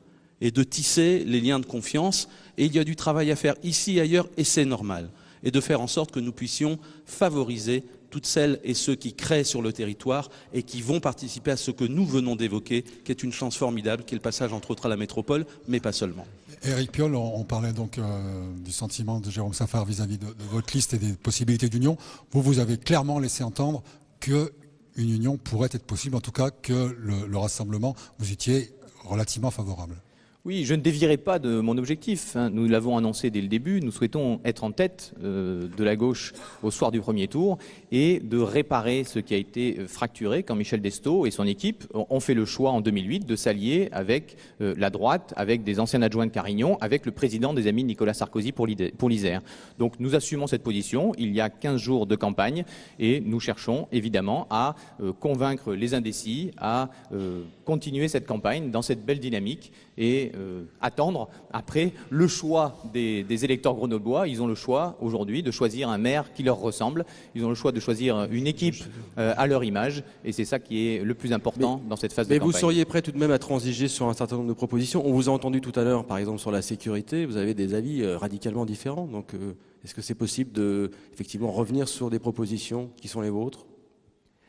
est de tisser les liens de confiance, et il y a du travail à faire ici et ailleurs, et c'est normal. Et de faire en sorte que nous puissions favoriser toutes celles et ceux qui créent sur le territoire et qui vont participer à ce que nous venons d'évoquer, qui est une chance formidable, qui est le passage entre autres à la métropole, mais pas seulement. Éric Piolle, on parlait donc du sentiment de Jérôme Safar vis-à-vis de votre liste et des possibilités d'union. Vous avez clairement laissé entendre qu'une union pourrait être possible, en tout cas que le rassemblement, vous étiez relativement favorable. Oui, je ne dévierai pas de mon objectif. Nous l'avons annoncé dès le début. Nous souhaitons être en tête de la gauche au soir du premier tour et de réparer ce qui a été fracturé quand Michel Destau et son équipe ont fait le choix en 2008 de s'allier avec la droite, avec des anciens adjoints de Carignan, avec le président des Amis de Nicolas Sarkozy pour l'Isère. Donc nous assumons cette position. Il y a 15 jours de campagne et nous cherchons évidemment à convaincre les indécis, à continuer cette campagne dans cette belle dynamique et attendre après le choix des électeurs grenoblois. Ils ont le choix aujourd'hui de choisir un maire qui leur ressemble. Ils ont le choix de choisir une équipe à leur image et c'est ça qui est le plus important dans cette phase de campagne. Mais vous seriez prêt tout de même à transiger sur un certain nombre de propositions. On vous a entendu tout à l'heure, par exemple, sur la sécurité. Vous avez des avis radicalement différents. Donc, est-ce que c'est possible de, effectivement, revenir sur des propositions qui sont les vôtres ?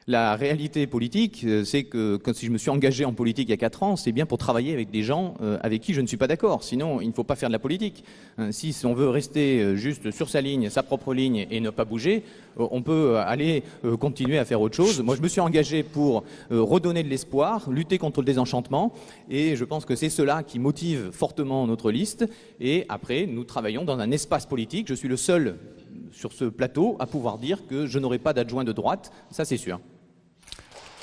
La réalité politique, c'est que quand je me suis engagé en politique il y a 4 ans, c'est bien pour travailler avec des gens avec qui je ne suis pas d'accord. Sinon, il ne faut pas faire de la politique. Si on veut rester juste sur sa ligne, sa propre ligne et ne pas bouger, on peut aller continuer à faire autre chose. Moi, je me suis engagé pour redonner de l'espoir, lutter contre le désenchantement et je pense que c'est cela qui motive fortement notre liste. Et après, nous travaillons dans un espace politique. Je suis le seul sur ce plateau à pouvoir dire que je n'aurai pas d'adjoint de droite, ça c'est sûr.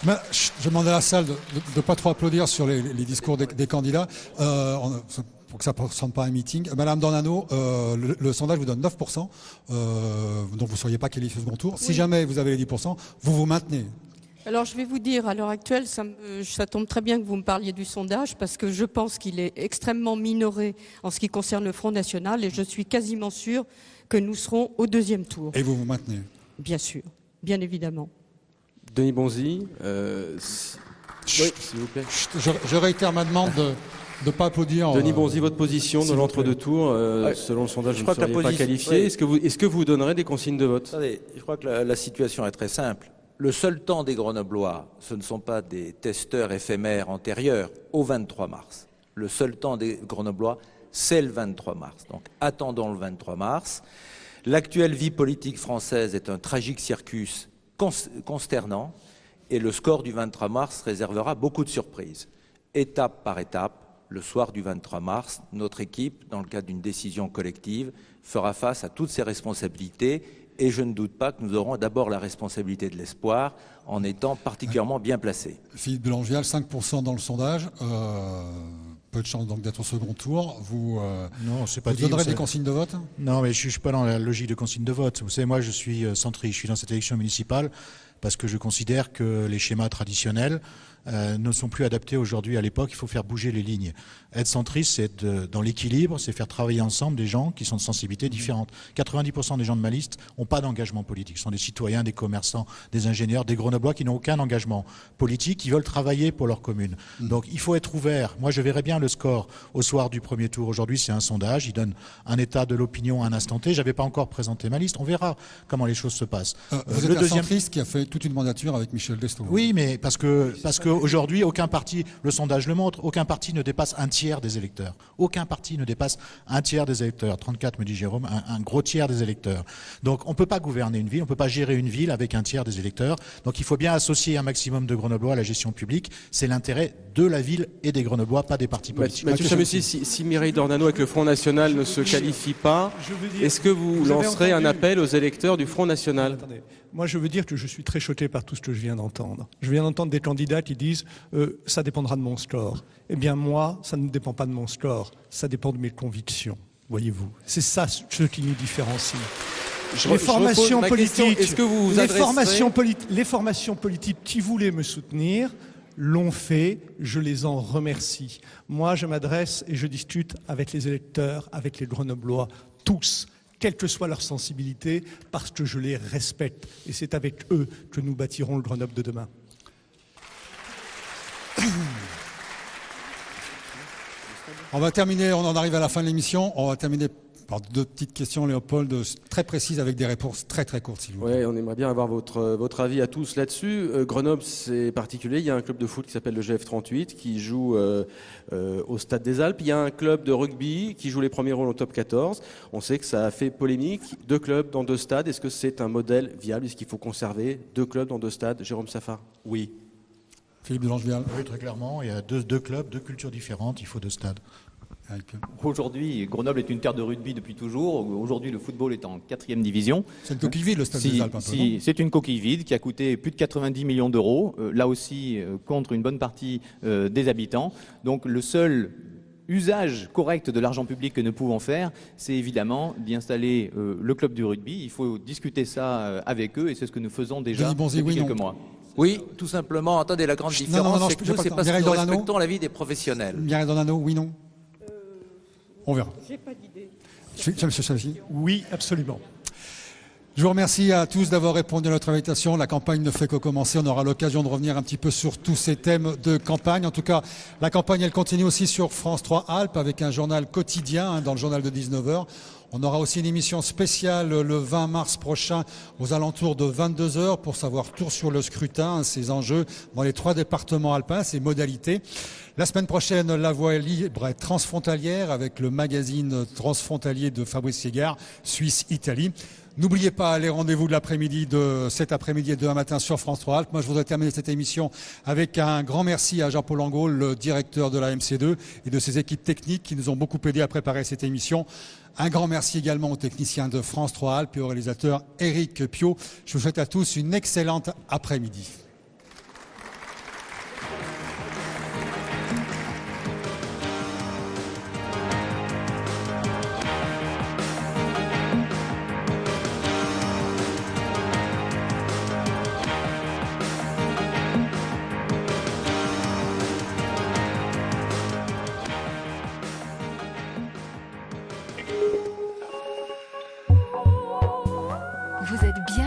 Mais, je demande à la salle de ne pas trop applaudir sur les discours des candidats, pour que ça ne ressemble pas à un meeting. Madame Dornano, le sondage vous donne 9%, donc vous ne seriez pas qualifié au second tour. Oui. Si jamais vous avez les 10%, vous vous maintenez. Alors je vais vous dire, à l'heure actuelle, ça tombe très bien que vous me parliez du sondage parce que je pense qu'il est extrêmement minoré en ce qui concerne le Front National et je suis quasiment sûre que nous serons au 2e tour. Et vous vous maintenez ? Bien sûr, bien évidemment. Denis Bonzi, oui, s'il vous plaît. Je réitère ma demande de ne pas applaudir. Denis Bonzi, votre position dans l'entre-deux tours, selon le sondage, vous ne seriez pas qualifié. Oui. Est-ce que vous donnerez des consignes de vote ? Attendez, je crois que la situation est très simple. Le seul temps des Grenoblois, ce ne sont pas des testeurs éphémères antérieurs au 23 mars. Le seul temps des Grenoblois, c'est le 23 mars. Donc attendons le 23 mars. L'actuelle vie politique française est un tragique circus consternant et le score du 23 mars réservera beaucoup de surprises. Étape par étape, le soir du 23 mars, notre équipe, dans le cadre d'une décision collective, fera face à toutes ses responsabilités et je ne doute pas que nous aurons d'abord la responsabilité de l'espoir en étant particulièrement bien placés. Philippe de Langevial, 5% dans le sondage, peu de chance donc d'être au second tour. Vous donnerez des consignes de vote ? Non, mais je ne suis pas dans la logique de consignes de vote. Vous savez, moi je suis centriste, je suis dans cette élection municipale parce que je considère que les schémas traditionnels ne sont plus adaptés aujourd'hui à l'époque. Il faut faire bouger les lignes. Être centriste, c'est être dans l'équilibre, c'est faire travailler ensemble des gens qui sont de sensibilités différentes. 90% des gens de ma liste n'ont pas d'engagement politique. Ce sont des citoyens, des commerçants, des ingénieurs, des Grenoblois qui n'ont aucun engagement politique, qui veulent travailler pour leur commune. Donc il faut être ouvert. Moi, je verrais bien le score au soir du premier tour. Aujourd'hui, c'est un sondage. Il donne un état de l'opinion à un instant T. Je n'avais pas encore présenté ma liste. On verra comment les choses se passent. Vous êtes un centriste qui a fait toute une mandature avec Michel Destau. Oui, mais parce que aujourd'hui, aucun parti, le sondage le montre, aucun parti ne dépasse un tiers des électeurs. Aucun parti ne dépasse un tiers des électeurs. 34, me dit Jérôme, un gros tiers des électeurs. Donc on ne peut pas gouverner une ville, on ne peut pas gérer une ville avec un tiers des électeurs. Donc il faut bien associer un maximum de Grenoblois à la gestion publique. C'est l'intérêt de la ville et des Grenoblois, pas des partis politiques. Mathieu Chamessy, si Mireille Dornano avec le Front National ne se qualifie pas, est-ce que vous lancerez un appel aux électeurs du Front National ? Attendez. Moi, je veux dire que je suis très choqué par tout ce que je viens d'entendre. Je viens d'entendre des candidats qui disent ça dépendra de mon score. Eh bien, moi, ça ne dépend pas de mon score. Ça dépend de mes convictions, voyez-vous. C'est ça ce qui nous différencie. Les formations politiques, les formations politiques qui voulaient me soutenir l'ont fait, je les en remercie. Moi, je m'adresse et je discute avec les électeurs, avec les Grenoblois, tous, quelle que soit leur sensibilité, parce que je les respecte. Et c'est avec eux que nous bâtirons le Grenoble de demain. On va terminer, on en arrive à la fin de l'émission, on va terminer par 2 petites questions, Léopold, très précises avec des réponses très très courtes, s'il vous plaît. Oui, on aimerait bien avoir votre avis à tous là-dessus. Grenoble, c'est particulier. Il y a un club de foot qui s'appelle le GF38 qui joue au Stade des Alpes. Il y a un club de rugby qui joue les premiers rôles au top 14. On sait que ça a fait polémique. 2 clubs dans 2 stades. Est-ce que c'est un modèle viable ? Est-ce qu'il faut conserver 2 clubs dans 2 stades ? Jérôme Safar ? Oui. Philippe de Langevial ? Oui, très clairement. Il y a deux clubs, 2 cultures différentes. Il faut 2 stades. Aujourd'hui, Grenoble est une terre de rugby depuis toujours. Aujourd'hui, le football est en 4e division. C'est une coquille vide, le Stade des Alpes, un peu, non ? C'est une coquille vide qui a coûté plus de 90 millions d'euros, là aussi contre une bonne partie des habitants. Donc le seul usage correct de l'argent public que nous pouvons faire, c'est évidemment d'y installer le club du rugby. Il faut discuter ça avec eux et c'est ce que nous faisons déjà depuis quelques mois. Oui, tout simplement. Attendez, la grande différence, c'est que nous, c'est parce que nous respectons l'avis des professionnels. Mireille Dornano, oui, non ? On verra. J'ai pas d'idée. Monsieur Chavy ? Oui, absolument. Je vous remercie à tous d'avoir répondu à notre invitation. La campagne ne fait que commencer. On aura l'occasion de revenir un petit peu sur tous ces thèmes de campagne. En tout cas, la campagne, elle continue aussi sur France 3 Alpes avec un journal quotidien, dans le journal de 19h. On aura aussi une émission spéciale le 20 mars prochain aux alentours de 22h pour savoir tout sur le scrutin, ses enjeux dans les 3 départements alpins, ses modalités. La semaine prochaine, La Voix est libre et transfrontalière avec le magazine transfrontalier de Fabrice Ségard, Suisse-Italie. N'oubliez pas les rendez-vous de l'après-midi de cet après-midi et demain matin sur France 3 Alpes. Moi, je voudrais terminer cette émission avec un grand merci à Jean-Paul Angot, le directeur de la MC2 et de ses équipes techniques qui nous ont beaucoup aidé à préparer cette émission. Un grand merci également aux techniciens de France 3 Alpes et au réalisateur Éric Pio. Je vous souhaite à tous une excellente après-midi. Vous êtes bien